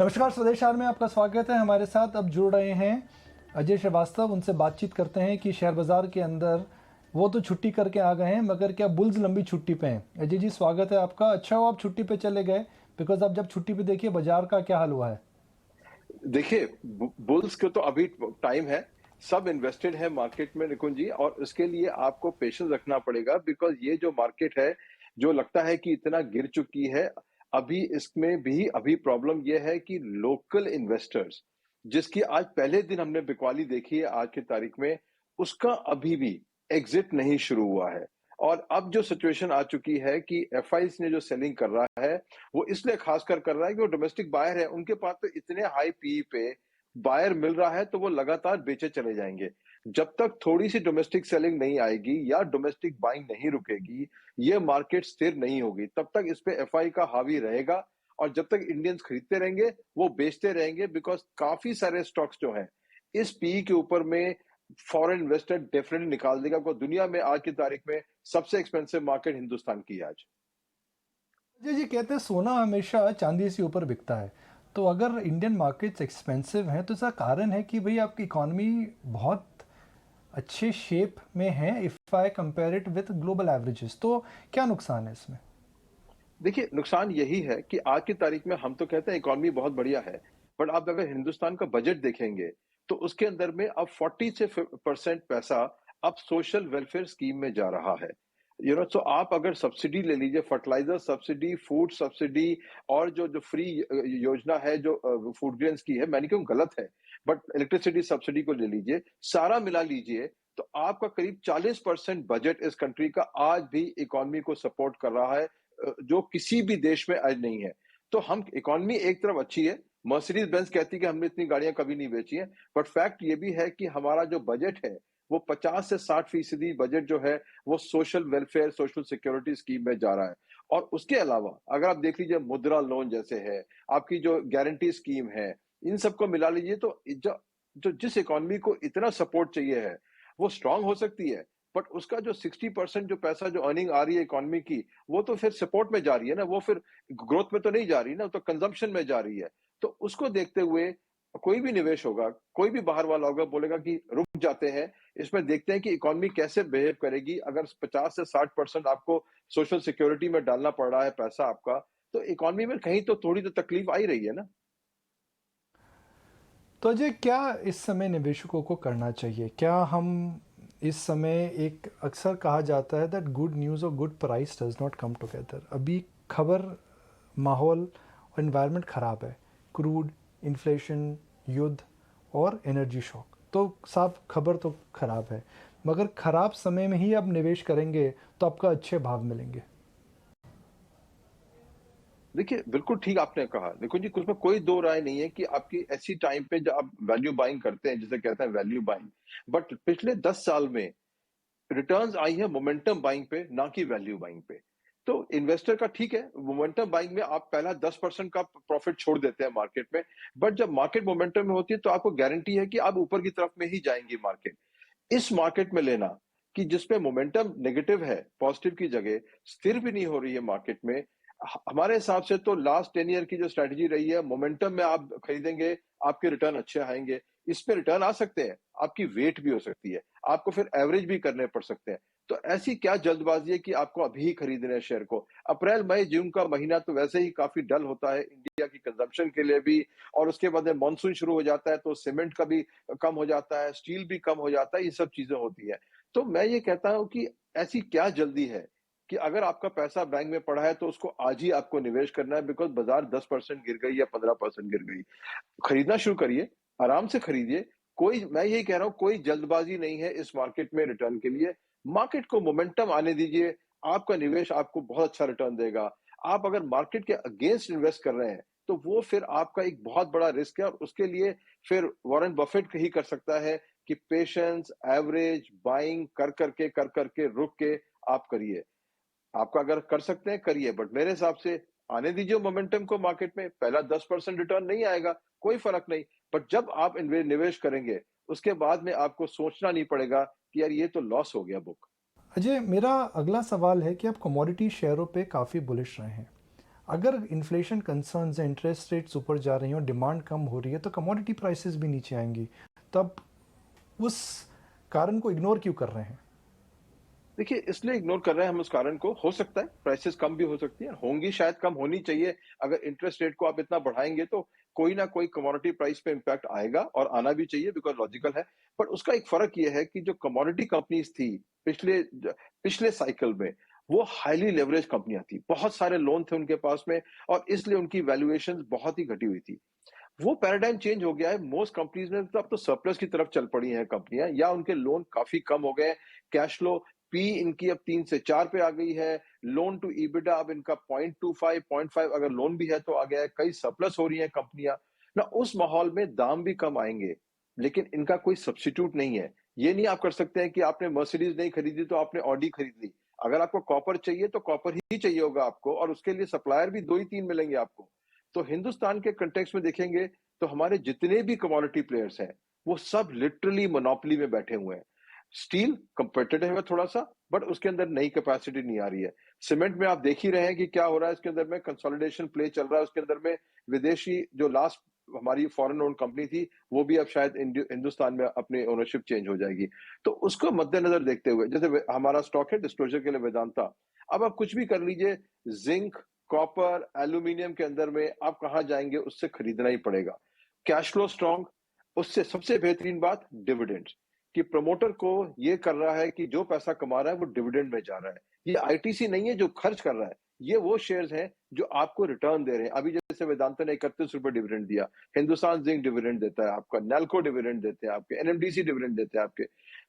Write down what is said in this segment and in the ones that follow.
नमस्कार, स्वदेश आर में आपका स्वागत है। हमारे साथ अब जुड़ रहे हैं अजय श्रीवास्तव। उनसे बातचीत करते हैं कि शेयर बाजार के अंदर वो तो छुट्टी करके आ गए हैं, मगर क्या बुल्स लंबी छुट्टी पे हैं? अजय जी, स्वागत है आपका। अच्छा हो आप छुट्टी पे चले गए, बिकॉज आप जब छुट्टी पे देखिए बाजार का क्या हाल हुआ है। देखिए, बुल्स को तो अभी टाइम है। सब इन्वेस्टेड है मार्केट में निकुंज जी, और उसके लिए आपको पेशेंस रखना पड़ेगा, बिकॉज ये जो मार्केट है, जो लगता है कि इतना गिर चुकी है, अभी इसमें भी अभी प्रॉब्लम ये है कि लोकल इन्वेस्टर्स, जिसकी आज पहले दिन हमने बिकवाली देखी है आज की तारीख में, उसका अभी भी एग्जिट नहीं शुरू हुआ है। और अब जो सिचुएशन आ चुकी है कि एफआईज ने जो सेलिंग कर रहा है, वो इसलिए खासकर कर रहा है कि वो डोमेस्टिक बायर है, उनके पास तो इतने हाई पी पे बायर मिल रहा है, तो वो लगातार बेचे चले जाएंगे। जब तक थोड़ी सी डोमेस्टिक सेलिंग नहीं आएगी या डोमेस्टिक बाइंग नहीं रुकेगी, ये मार्केट स्थिर नहीं होगी, तब तक इस पे एफआई का हावी रहेगा। और जब तक इंडियंस खरीदते रहेंगे, वो बेचते रहेंगे, बिकॉज काफी सारे स्टॉक्स जो हैं इस पी के ऊपर में फॉरेन इन्वेस्टर डेफिनेटली निकाल देगा। को दुनिया में आज की तारीख में सबसे एक्सपेंसिव मार्केट हिंदुस्तान की है आज। अजय जी, कहते हैं सोना हमेशा चांदी से ऊपर बिकता है। तो अगर इंडियन मार्केट्स एक्सपेंसिव हैं तो इसका कारण है कि भाई आपकी इकॉनमी बहुत अच्छे शेप में है if I compare it with global averages. तो क्या नुकसान है इसमें? देखिए, नुकसान यही है कि आज की तारीख में हम तो कहते हैं इकोनॉमी बहुत बढ़िया है, बट आप अगर हिंदुस्तान का बजट देखेंगे, तो उसके अंदर में अब 40 से परसेंट पैसा अब सोशल वेलफेयर स्कीम में जा रहा है। तो आप अगर सब्सिडी ले लीजिए, फर्टिलाइजर सब्सिडी, फूड सब्सिडी, और जो जो फ्री योजना है जो फूड ग्रेन्स की है, मैंने क्यों गलत है, बट इलेक्ट्रिसिटी सब्सिडी को ले लीजिए, सारा मिला लीजिए, तो आपका करीब 40% बजट इस कंट्री का आज भी इकोनॉमी को सपोर्ट कर रहा है, जो किसी भी देश में आज नहीं है। तो हम इकोनॉमी एक तरफ अच्छी है, मर्सिडीज बेंज कहती है कि हमने इतनी गाड़ियां कभी नहीं बेची हैं, बट फैक्ट ये भी है कि हमारा जो बजट है, वो 50 से 60% बजट जो है, वो social welfare, social security scheme में जा रहा है। और उसके अलावा अगर आप देख लीजिए, मुद्रा लोन जैसे है, आपकी जो गारंटी स्कीम है, इन सबको मिला लीजिए, तो जो जिस इकोनॉमी को इतना सपोर्ट चाहिए है, वो स्ट्रांग हो सकती है। बट उसका जो 60% जो पैसा जो अर्निंग आ रही है इकोनॉमी की, वो तो फिर सपोर्ट में जा रही है ना, वो फिर ग्रोथ में तो नहीं जा रही ना, तो कंजम्पशन में जा रही है। तो उसको देखते हुए कोई भी निवेश होगा, कोई भी बाहर वाला होगा, बोलेगा कि रुक जाते हैं, इसमें देखते हैं कि इकोनॉमी कैसे बिहेव करेगी। अगर 50 से 60% आपको सोशल सिक्योरिटी में डालना पड़ रहा है पैसा आपका, तो इकोनॉमी में कहीं तो थोड़ी तो तकलीफ आ ही रही है ना। तो अजय, क्या इस समय निवेशकों को करना चाहिए? क्या हम इस समय, एक अक्सर कहा जाता है दैट गुड न्यूज़ और good price does not come together. अभी खबर, माहौल और इन्वायरमेंट ख़राब है। क्रूड, इन्फ्लेशन, युद्ध और एनर्जी शॉक, तो साफ खबर तो ख़राब है। मगर ख़राब समय में ही आप निवेश करेंगे तो आपको अच्छे भाव मिलेंगे। देखिए, बिल्कुल ठीक आपने कहा। देखो जी, उसमें कोई दो राय नहीं है कि आपकी ऐसी टाइम पे जब आप वैल्यू बाइंग करते हैं, जिसे कहते हैं वैल्यू बाइंग, बट पिछले 10 साल में रिटर्न्स आई है मोमेंटम बाइंग पे, ना कि वैल्यू बाइंग पे। तो इन्वेस्टर का ठीक है, मोमेंटम बाइंग में आप पहला 10% का प्रॉफिट छोड़ देते हैं मार्केट में, बट जब मार्केट मोमेंटम में होती है, तो आपको गारंटी है कि आप ऊपर की तरफ में ही जाएंगी मार्केट। इस मार्केट में लेना कि जिसपे मोमेंटम नेगेटिव है, पॉजिटिव की जगह स्थिर भी नहीं हो रही है मार्केट में, हमारे हिसाब से तो लास्ट 10 ईयर की जो स्ट्रेटजी रही है, मोमेंटम में आप खरीदेंगे, आपके रिटर्न अच्छे आएंगे। इसमें रिटर्न आ सकते हैं, आपकी वेट भी हो सकती है, आपको फिर एवरेज भी करने पड़ सकते हैं। तो ऐसी क्या जल्दबाजी है कि आपको अभी ही खरीदना है शेयर को? अप्रैल मई जून का महीना तो वैसे ही काफी डल होता है इंडिया की कंजम्पशन के लिए भी, और उसके बाद में मानसून शुरू हो जाता है, तो सीमेंट का भी कम हो जाता है, स्टील भी कम हो जाता है, ये सब चीजें होती है। तो मैं ये कहता हूं कि ऐसी क्या जल्दी है कि अगर आपका पैसा बैंक में पड़ा है, तो उसको आज ही आपको निवेश करना है, बिकॉज बाजार 10% गिर गई या 15% गिर गई। खरीदना शुरू करिए, आराम से खरीदिए। कोई, मैं यही कह रहा हूं, कोई जल्दबाजी नहीं है इस मार्केट में रिटर्न के लिए। मार्केट को मोमेंटम आने दीजिए, आपका निवेश आपको बहुत अच्छा रिटर्न देगा। आप अगर मार्केट के अगेंस्ट इन्वेस्ट कर रहे हैं, तो वो फिर आपका एक बहुत बड़ा रिस्क है, और उसके लिए फिर वॉरेन बफेट ही कर सकता है कि पेशेंस, एवरेज बाइंग कर करके रुक के आप करिए। आपका अगर कर सकते हैं करिए, बट मेरे हिसाब से आने दीजिए मोमेंटम को मार्केट में। पहला 10% रिटर्न नहीं आएगा, कोई फर्क नहीं, बट जब आप निवेश करेंगे, उसके बाद में आपको सोचना नहीं पड़ेगा कि यार ये तो लॉस हो गया बुक। अजय, मेरा अगला सवाल है कि आप कमोडिटी शेयरों पे काफ़ी बुलिश रहे हैं। अगर इन्फ्लेशन कंसर्न्स हैं, इंटरेस्ट रेट्स ऊपर जा रही हैं और डिमांड कम हो रही है तो कमोडिटी प्राइसेस भी नीचे आएंगी। तब उस कारण को इग्नोर क्यों कर रहे हैं? देखिए, इसलिए इग्नोर कर रहे हैं हम उस कारण को, हो सकता है प्राइसेस कम भी हो सकती है, होंगी शायद कम होनी चाहिए। अगर इंटरेस्ट रेट को आप इतना बढ़ाएँगे तो कोई ना कोई कमोडिटी प्राइस पे इम्पैक्ट आएगा और आना भी चाहिए बिकॉज़ लॉजिकल है। बट उसका एक फ़र्क ये है कि जो कमोडिटी कंपनीज़ थी पिछले साइकिल में, वो हाइली लेवरेज कंपनियाँ थी। बहुत सारे लोन थे उनके पास में और इसलिए उनकी वैल्यूएशंस बहुत ही घटी हुई थी। वो पैराडाइम चेंज हो गया है। मोस्ट कंपनीज में तो अब तो सरप्लस की तरफ चल पड़ी हैं कंपनियां या उनके लोन काफी कम हो गए हैं। कैश फ्लो पी इनकी अब 3 से 4 पे आ गई है। लोन टू ईबिटा अब इनका 0.25 0.5 अगर लोन भी है तो आ गया है। कई सरप्लस हो रही हैं कंपनियां ना। उस माहौल में दाम भी कम आएंगे लेकिन इनका कोई सब्स्टिट्यूट नहीं है। ये नहीं आप कर सकते हैं कि आपने मर्सिडीज नहीं खरीदी तो आपने ऑडी खरीद ली। अगर आपको कॉपर चाहिए तो कॉपर ही चाहिए होगा आपको और उसके लिए सप्लायर भी 2 ही 3 मिलेंगे आपको। तो हिंदुस्तान के कंटेक्स्ट में देखेंगे तो हमारे जितने भी कमोडिटी प्लेयर्स हैं वो सब लिटरली मोनोपोली में बैठे हुए हैं। स्टील कंपेटिटिव है थोड़ा सा बट उसके अंदर नई कैपेसिटी नहीं आ रही है। सीमेंट में आप देख ही रहे हैं कि क्या हो रहा है। इसके अंदर में कंसोलिडेशन प्ले चल रहा है। उसके अंदर में विदेशी जो लास्ट हमारी फॉरेन ओन्ड कंपनी थी वो भी अब शायद हिंदुस्तान में अपनी ओनरशिप चेंज हो जाएगी। तो उसको मद्देनजर देखते हुए जैसे हमारा स्टॉक है डिस्क्लोजर के लिए वेदांता। अब आप कुछ भी कर लीजिए, जिंक कॉपर एल्यूमिनियम के अंदर में आप कहां जाएंगे, उससे खरीदना ही पड़ेगा। कैश फ्लो स्ट्रांग, उससे सबसे बेहतरीन बात डिविडेंड कि प्रमोटर को ये कर रहा है कि जो पैसा कमा रहा है वो डिविडेंड में जा रहा है। ये आईटीसी नहीं है जो खर्च कर रहा है, ये वो शेयर्स हैं जो आपको रिटर्न दे रहे हैं। अभी जैसे वेदांता ने 31 रुपए डिविडेंड दिया, हिंदुस्तान जिंक डिविडेंड देता है आपका, नेल्को डिविडेंड देते हैं आपके, एनएमडीसी डिविडेंड देते हैं आपके।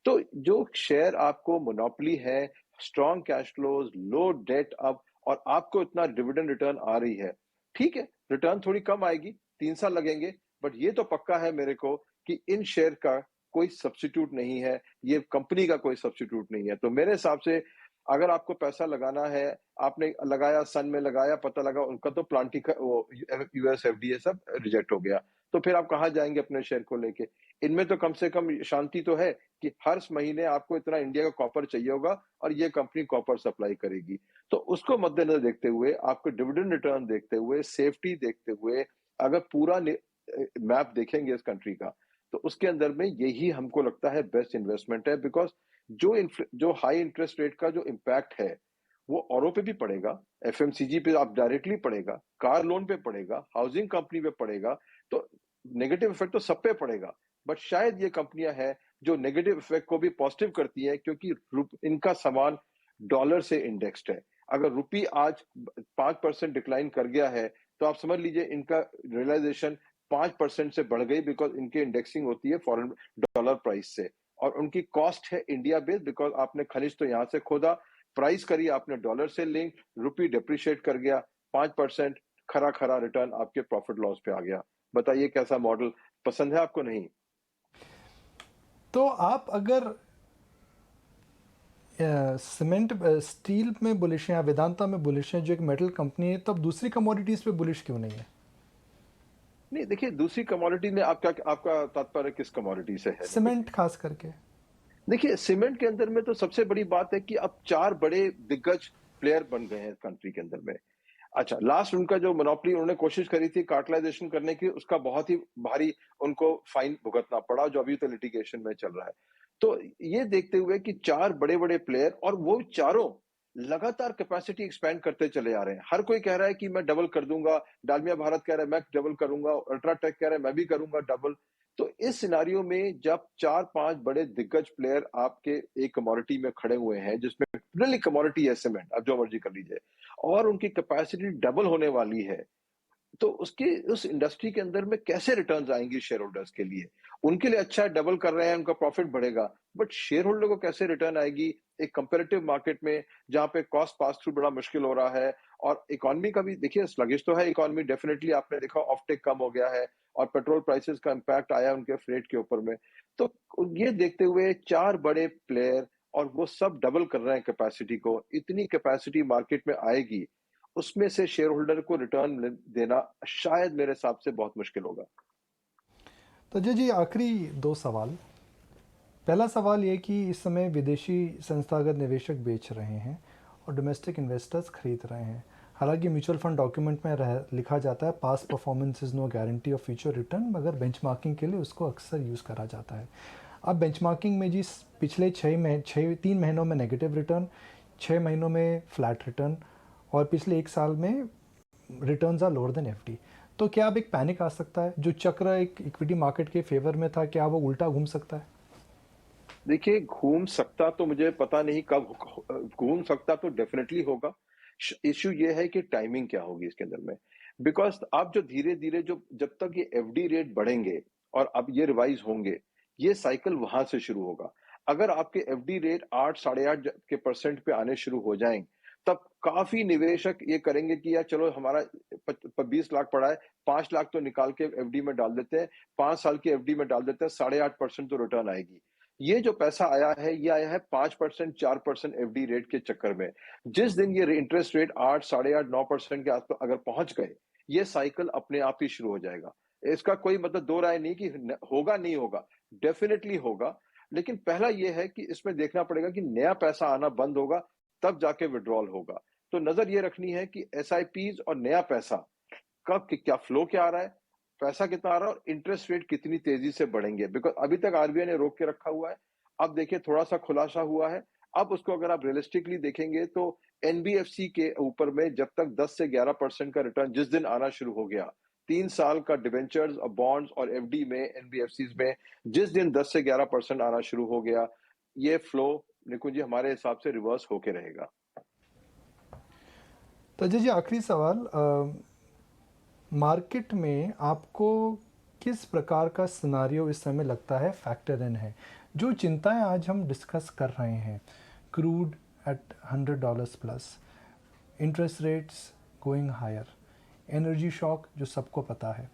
तो जो शेयर आपको मोनोपोली है, स्ट्रॉन्ग कैश फ्लोज, लो डेट अब और आपको इतना डिविडेंड रिटर्न आ रही है, ठीक है रिटर्न थोड़ी कम आएगी, 3 साल लगेंगे बट ये तो पक्का है मेरे को कि इन शेयर का कोई सब्स्टिट्यूट नहीं है, ये कंपनी का कोई सब्स्टिट्यूट नहीं है। तो मेरे हिसाब से अगर आपको पैसा लगाना है, आपने लगाया सन में लगाया, पता लगा उनका तो प्लांट ही वो यूएस एफडीए सब रिजेक्ट हो गया, तो फिर आप कहाँ जाएंगे अपने शेयर को लेके? इनमें तो कम से कम शांति तो है कि हर महीने आपको इतना इंडिया का कॉपर चाहिए होगा और ये कंपनी कॉपर सप्लाई करेगी। तो उसको मद्देनजर देखते हुए, आपको डिविडेंड रिटर्न देखते हुए, सेफ्टी देखते हुए, अगर पूरा मैप देखेंगे इस कंट्री का तो उसके अंदर में यही हमको लगता है बेस्ट इन्वेस्टमेंट है। बिकॉज जो हाई इंटरेस्ट रेट का जो इम्पैक्ट है वो औरों पे भी पड़ेगा, एफएमसीजी पे आप डायरेक्टली पड़ेगा, कार लोन पे पड़ेगा, हाउसिंग कंपनी पे पड़ेगा। तो नेगेटिव इफेक्ट तो सब पे पड़ेगा बट शायद ये कंपनियां हैं जो नेगेटिव इफेक्ट को भी पॉजिटिव करती है क्योंकि इनका सामान डॉलर से इंडेक्स्ड है। अगर रुपी आज 5% डिक्लाइन कर गया है तो आप समझ लीजिए इनका रियलाइजेशन 5% से बढ़ गई बिकॉज इनकी इंडेक्सिंग होती है फॉरेन डॉलर प्राइस से और उनकी कॉस्ट है इंडिया बेस्ड बिकॉज आपने खनिज तो यहाँ से खोदा, प्राइस करी आपने डॉलर से लिंक, रुपी डिप्रिशिएट कर गया, 5% खरा खरा रिटर्न आपके प्रॉफिट लॉस पे आ गया। बताइए कैसा मॉडल पसंद है आपको? नहीं। तो आप अगर सीमेंट स्टील में बुलिश हैं या वेदांता में बुलिश हैं जो एक मेटल कंपनी है, तब दूसरी कमोडिटीज पे बुलिश क्यों नहीं है? नहीं देखिए, दूसरी कमोडिटी में आपका तात्पर्य किस कमोडिटी से है? देखिए, सीमेंट खास करके। देखिए सीमेंट के अंदर में तो सबसे बड़ी बात है कि अब 4 बड़े दिग्गज प्लेयर बन गए हैं कंट्री के अंदर में। अच्छा, लास्ट उनका जो मोनोपोली उन्होंने कोशिश करी थी कार्टेलाइजेशन करने की, उसका बहुत ही भारी उनको फाइन भुगतना पड़ा जो अभी तो लिटिगेशन में चल रहा है। तो ये देखते हुए कि 4 बड़े-बड़े प्लेयर और वो चारों लगातार कैपेसिटी एक्सपैंड करते चले आ रहे हैं। हर कोई कह रहा है कि मैं डबल कर दूंगा, डालमिया भारत कह रहा है मैं डबल करूंगा, अल्ट्राटेक कह रहा है मैं भी करूंगा डबल। तो इस सिनारियो में जब 4-5 बड़े दिग्गज प्लेयर आपके एक कमोडिटी में खड़े हुए हैं जिसमें रियली कमोडिटी है सीमेंट, आप जो मर्जी कर लीजिए, और उनकी कैपेसिटी डबल होने वाली है, तो उसके उस इंडस्ट्री के अंदर में कैसे रिटर्न्स आएंगी शेयर होल्डर्स के लिए? उनके लिए अच्छा है डबल कर रहे हैं, उनका प्रॉफिट बढ़ेगा, बट शेयर होल्डर को कैसे रिटर्न आएगी एक कंपैरेटिव मार्केट में जहां पे कॉस्ट पास थ्रू बड़ा मुश्किल हो रहा है और इकोनॉमी का भी देखिए स्लगिश तो है इकोनॉमी, डेफिनेटली आपने देखा ऑफटेक कम हो गया है और पेट्रोल प्राइसेस का इम्पैक्ट आया उनके फ्रेट के ऊपर में। तो ये देखते हुए 4 बड़े प्लेयर और वो सब डबल कर रहे हैं कैपेसिटी को, इतनी कैपेसिटी मार्केट में आएगी उसमें से शेयर होल्डर को रिटर्न देना शायद मेरे हिसाब से बहुत मुश्किल होगा। तो जी आखिरी 2 सवाल। पहला सवाल ये कि इस समय विदेशी संस्थागत निवेशक बेच रहे हैं और डोमेस्टिक इन्वेस्टर्स खरीद रहे हैं। हालांकि म्यूचुअल फंड डॉक्यूमेंट में लिखा जाता है past performance is no guarantee of future return, मगर बेंचमार्किंग के लिए उसको अक्सर यूज़ करा जाता है। अब बेंचमार्किंग में जी पिछले 3 महीनों में नेगेटिव रिटर्न, 6 महीनों में फ्लैट रिटर्न और पिछले 1 साल में returns are lower than FD. तो क्या अब एक पैनिक आ सकता है? जो चक्र एक इक्विटी मार्केट के फेवर में था, क्या वो उल्टा घूम सकता है? देखिए, घूम सकता तो मुझे पता नहीं कब घूम सकता तो डेफिनेटली होगा। इश्यू ये है कि टाइमिंग क्या होगी इसके अंदर में। बिकॉज़ आप जो धीरे-धीरे जो जब तक ये एफडी रेट बढ़ेंगे और अब ये रिवाइज़ होंगे, ये साइकिल वहाँ से शुरू होगा। अगर आपके एफडी रेट 8 साढ़े 8 के परसेंट पे आने शुरू हो जाएँ, तब काफ़ी निवेशक ये करेंगे कि यार चलो हमारा 20 लाख पड़ा है, 5 लाख तो निकाल के एफडी में डाल देते हैं, 5 साल की एफडी में डाल देते हैं, साढ़े 8% तो रिटर्न आएगी। ये जो पैसा आया है, ये आया है 5% 4% एफडी रेट के चक्कर में। जिस दिन ये इंटरेस्ट रेट 8 साढ़े 8 9% के आसपास अगर पहुंच गए, ये साइकिल अपने आप ही शुरू हो जाएगा। इसका कोई मतलब दो राय नहीं कि होगा नहीं होगा, डेफिनेटली होगा। लेकिन पहला ये है कि इसमें देखना पड़ेगा कि नया पैसा आना बंद होगा, तब जाके विड्रॉल होगा। तो नजर ये रखनी है कि एसआईपीज और नया पैसा कब क्या फ्लो क्या आ रहा है, पैसा कितना आ रहा है और इंटरेस्ट रेट कितनी तेजी से बढ़ेंगे। बिकॉज अभी तक आरबीआई ने रोक के रखा हुआ है, अब देखिए थोड़ा सा खुलासा हुआ है। अब उसको अगर आप रियलिस्टिकली देखेंगे तो एनबीएफसी के ऊपर में जब तक 10 से 11% का रिटर्न जिस दिन आना शुरू हो गया, 3 साल का डिवेंचर्स और बॉन्ड्स और एफडी में एनबीएफसी में जिस दिन 10 से 11% आना शुरू हो गया, ये फ्लो निकुंज जी हमारे हिसाब से रिवर्स होके रहेगा। तो अजय जी, आखिरी सवाल, मार्केट में आपको किस प्रकार का सिनारियो इस समय लगता है फैक्टर इन है? जो चिंताएं आज हम डिस्कस कर रहे हैं, crude at $100 plus, interest rates going higher, energy shock जो सबको पता है,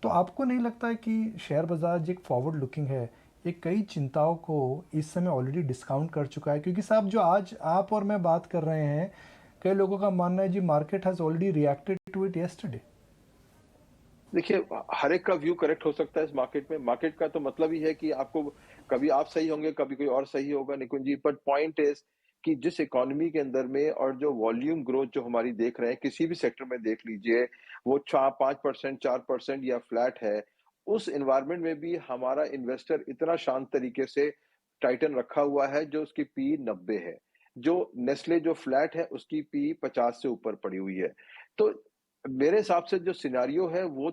तो आपको नहीं लगता है कि शेयर बाज़ार जो एक फॉरवर्ड लुकिंग है, ये कई चिंताओं को इस समय ऑलरेडी डिस्काउंट कर चुका है? क्योंकि साहब जो आज आप और मैं बात कर रहे हैं, कई लोगों का मानना है जी market has already reacted to it yesterday. देखिए, हर एक का व्यू करेक्ट हो सकता है इस मार्केट में। मार्केट का तो मतलब ही है कि आपको कभी आप सही होंगे, कभी कोई और सही होगा निकुंज जी। बट पॉइंट इज़ कि जिस इकोनॉमी के अंदर में और जो वॉल्यूम ग्रोथ जो हमारी देख रहे हैं, किसी भी सेक्टर में देख लीजिए, वो 5% 4% या फ्लैट है। उस एनवायरनमेंट में भी हमारा इन्वेस्टर इतना शांत तरीके से टाइटन रखा हुआ है, जो उसकी पी 90 है। जो नेस्ले जो फ्लैट है, उसकी पी 50 से ऊपर पड़ी हुई है। तो मेरे हिसाब से जो सिनेरियो है वो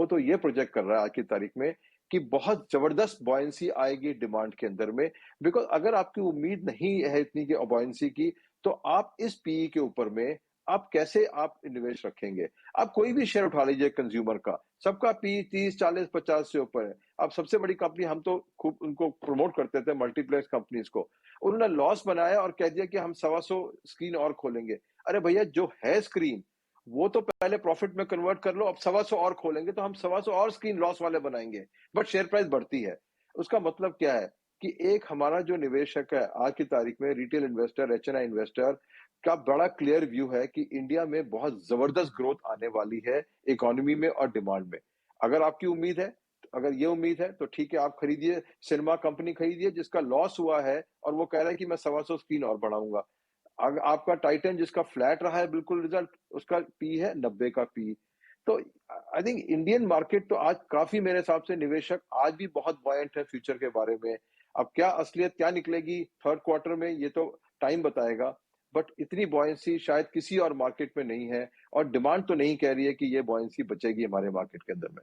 तो ये प्रोजेक्ट कर रहा है आज की तारीख में कि बहुत जबरदस्त बॉयंसी आएगी डिमांड के अंदर में। बिकॉज अगर आपकी उम्मीद नहीं है इतनी की बॉयंसी की, तो आप इस पीई के ऊपर में आप कैसे आप निवेश रखेंगे? आप कोई भी शेयर उठा लीजिए कंज्यूमर का, सबका पी 30 40 50 से ऊपर है। अब सबसे बड़ी कंपनी, हम तो खूब उनको प्रमोट करते थे मल्टीप्लेक्स कंपनीज को, उन्होंने लॉस बनाया और कह दिया कि हम 125 स्क्रीन और खोलेंगे। अरे भैया, जो है स्क्रीन वो तो पहले प्रॉफिट में कन्वर्ट कर लो, अब 125 और खोलेंगे तो हम 125 और स्क्रीन लॉस वाले बनाएंगे, बट शेयर प्राइस बढ़ती है। उसका मतलब क्या है कि एक हमारा जो निवेशक है आज की तारीख में, रिटेल इन्वेस्टर, एचएनआई इन्वेस्टर का बड़ा क्लियर व्यू है कि इंडिया में बहुत जबरदस्त ग्रोथ आने वाली है इकोनॉमी में और डिमांड में। अगर आपकी उम्मीद है, अगर ये उम्मीद है तो ठीक है, आप खरीदिए, सिनेमा कंपनी खरीदिए जिसका लॉस हुआ है और वो कह रहा है कि मैं 125 स्क्रीन और बढ़ाऊंगा। आपका टाइटन जिसका फ्लैट रहा है बिल्कुल रिजल्ट, उसका पी है 90 का पी। तो आई थिंक इंडियन मार्केट तो आज काफी, मेरे हिसाब से निवेशक आज भी बहुत बॉयंट है फ्यूचर के बारे में। अब क्या असलियत क्या निकलेगी थर्ड क्वार्टर में, ये तो टाइम बताएगा। बट इतनी बॉयंसी शायद किसी और मार्केट में नहीं है और डिमांड तो नहीं कह रही है कि ये बॉयंसी बचेगी हमारे मार्केट के अंदर में।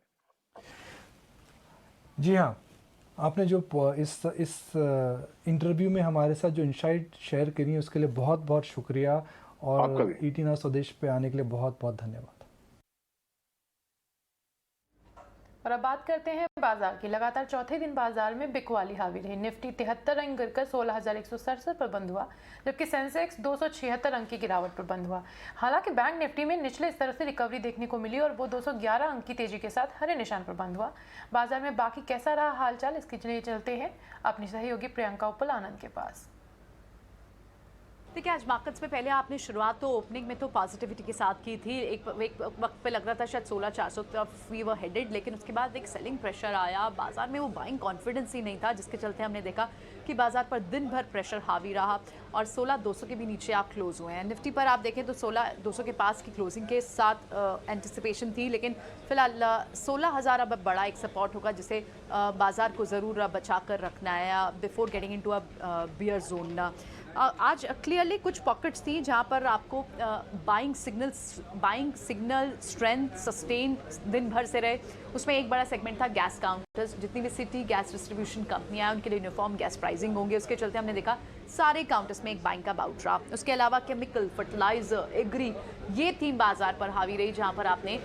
जी हाँ, आपने जो इस इंटरव्यू में हमारे साथ जो इंसाइट शेयर करी है उसके लिए बहुत बहुत शुक्रिया, आपका और भी। ईटी नाउ स्वदेश पे आने के लिए बहुत बहुत धन्यवाद। और अब बात करते हैं बाजार की। लगातार चौथे दिन बाजार में बिकवाली हावी रही। निफ्टी 73 अंक गिरकर 16,167 पर बंद हुआ, जबकि सेंसेक्स 276 अंक की गिरावट पर बंद हुआ। हालांकि बैंक निफ्टी में निचले स्तर से रिकवरी देखने को मिली और वो 211 अंक की तेजी के साथ हरे निशान पर बंद हुआ। बाजार में बाकी कैसा रहा हालचाल, इसके लिए चलते हैं अपनी सहयोगी प्रियंका उपल आनंद के पास। देखिए, आज मार्केट्स में पहले आपने शुरुआत तो ओपनिंग में तो पॉजिटिविटी के साथ की थी। एक वक्त पे लग रहा था शायद 16,400 तरफ वी वर हेडेड, लेकिन उसके बाद एक सेलिंग प्रेशर आया बाजार में, वो बाइंग कॉन्फिडेंस ही नहीं था, जिसके चलते हमने देखा कि बाजार पर दिन भर प्रेशर हावी रहा और 16,200 के भी नीचे आप क्लोज हुए हैं। निफ्टी पर आप देखें तो 16,200 के पास की क्लोजिंग के साथ एंटिसिपेशन थी, लेकिन फिलहाल 16,000 अब बड़ा एक सपोर्ट होगा जिसे बाजार को ज़रूर बचा कर रखना है before getting into a bear zone. आज क्लियरली कुछ पॉकेट्स थी जहां पर आपको बाइंग सिग्नल स्ट्रेंथ सस्टेन दिन भर से रहे। उसमें एक बड़ा सेगमेंट था गैस काउंटर्स। जितनी भी सिटी गैस डिस्ट्रीब्यूशन कंपनियां हैं उनके लिए यूनिफॉर्म गैस प्राइसिंग होंगे, उसके चलते हमने देखा सारे काउंटर्स में एक बाइंग का बाउट रहा। उसके अलावा केमिकल, फर्टिलाइजर, एग्री, ये थीम बाजार पर हावी रही जहां पर आपने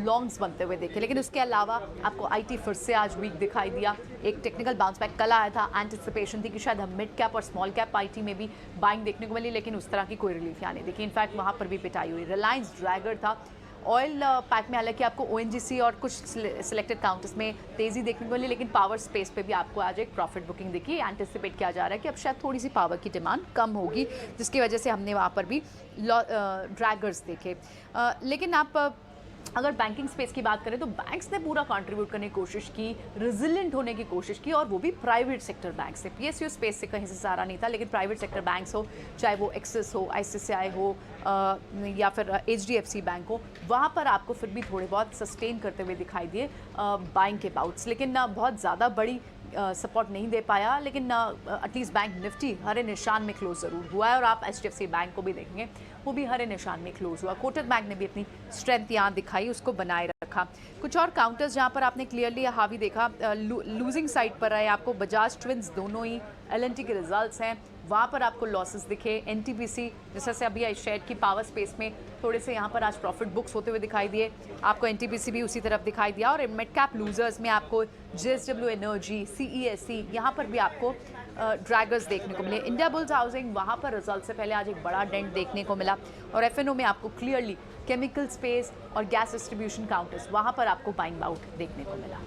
लॉन्ग्स बनते हुए देखे। लेकिन उसके अलावा आपको आईटी फिर से आज वीक दिखाई दिया। एक टेक्निकल बाउंस बैक कल आया था, एंटिसिपेशन थी कि शायद हम मिड कैप और स्मॉल कैप आईटी में भी बाइंग देखने को मिली, लेकिन उस तरह की कोई रिलीफ यहाँ नहीं देखी। इनफैक्ट वहाँ पर भी पिटाई हुई। रिलायंस ड्रैगर था। ऑयल पैक में हालांकि आपको ओएनजीसी और कुछ सिलेक्टेड काउंटर्स में तेज़ी देखने को मिली, लेकिन पावर स्पेस पे भी आपको आज एक प्रॉफिट बुकिंग दिखी। एंटिसिपेट किया जा रहा है कि अब शायद थोड़ी सी पावर की डिमांड कम होगी, जिसकी वजह से हमने वहाँ पर भी ड्रैगर्स देखे। लेकिन आप अगर बैंकिंग स्पेस की बात करें तो बैंक्स ने पूरा कंट्रीब्यूट करने की कोशिश की, रिजिलेंट होने की कोशिश की, और वो भी प्राइवेट सेक्टर बैंक से। पीएसयू स्पेस से कहीं से सहारा नहीं था, लेकिन प्राइवेट सेक्टर बैंक्स हो, चाहे वो एक्सिस हो, आईसीआईसीआई हो या फिर एचडीएफसी बैंक हो, वहाँ पर आपको फिर भी थोड़े बहुत सस्टेन करते हुए दिखाई दिए बाइंग के बाउट्स। लेकिन बहुत ज़्यादा बड़ी सपोर्ट नहीं दे पाया, लेकिन एटलीस्ट बैंक निफ्टी हरे निशान में क्लोज ज़रूर हुआ है। और आप एचडीएफसी बैंक को भी देखेंगे, वो भी हरे निशान में क्लोज हुआ। कोटक बैंक ने भी अपनी स्ट्रेंथ यहाँ दिखाई, उसको बनाए रखा। कुछ और काउंटर्स जहाँ पर आपने क्लियरली हावी देखा, लूजिंग साइड पर रहे आपको बजाज ट्विंस, दोनों ही एलएनटी के रिजल्ट्स हैं, वहाँ पर आपको लॉसेस दिखे। एनटीपीसी जैसे से अभी शेयर की पावर स्पेस में थोड़े से यहाँ पर आज प्रॉफिट बुक्स होते हुए दिखाई दिए, आपको एनटीपीसी भी उसी तरफ दिखाई दिया। और मिड कैप लूजर्स में आपको जेएसडब्ल्यू एनर्जी, सीईएससी, यहाँ पर भी आपको ड्रैगर्स देखने को मिले। इंडिया बुल्स हाउसिंग, वहाँ पर रिजल्ट से पहले आज एक बड़ा डेंट देखने को मिला। और एफएनओ में आपको क्लियरली केमिकल स्पेस और गैस डिस्ट्रीब्यूशन काउंटर्स, वहाँ पर आपको बाइंग आउट देखने को मिला।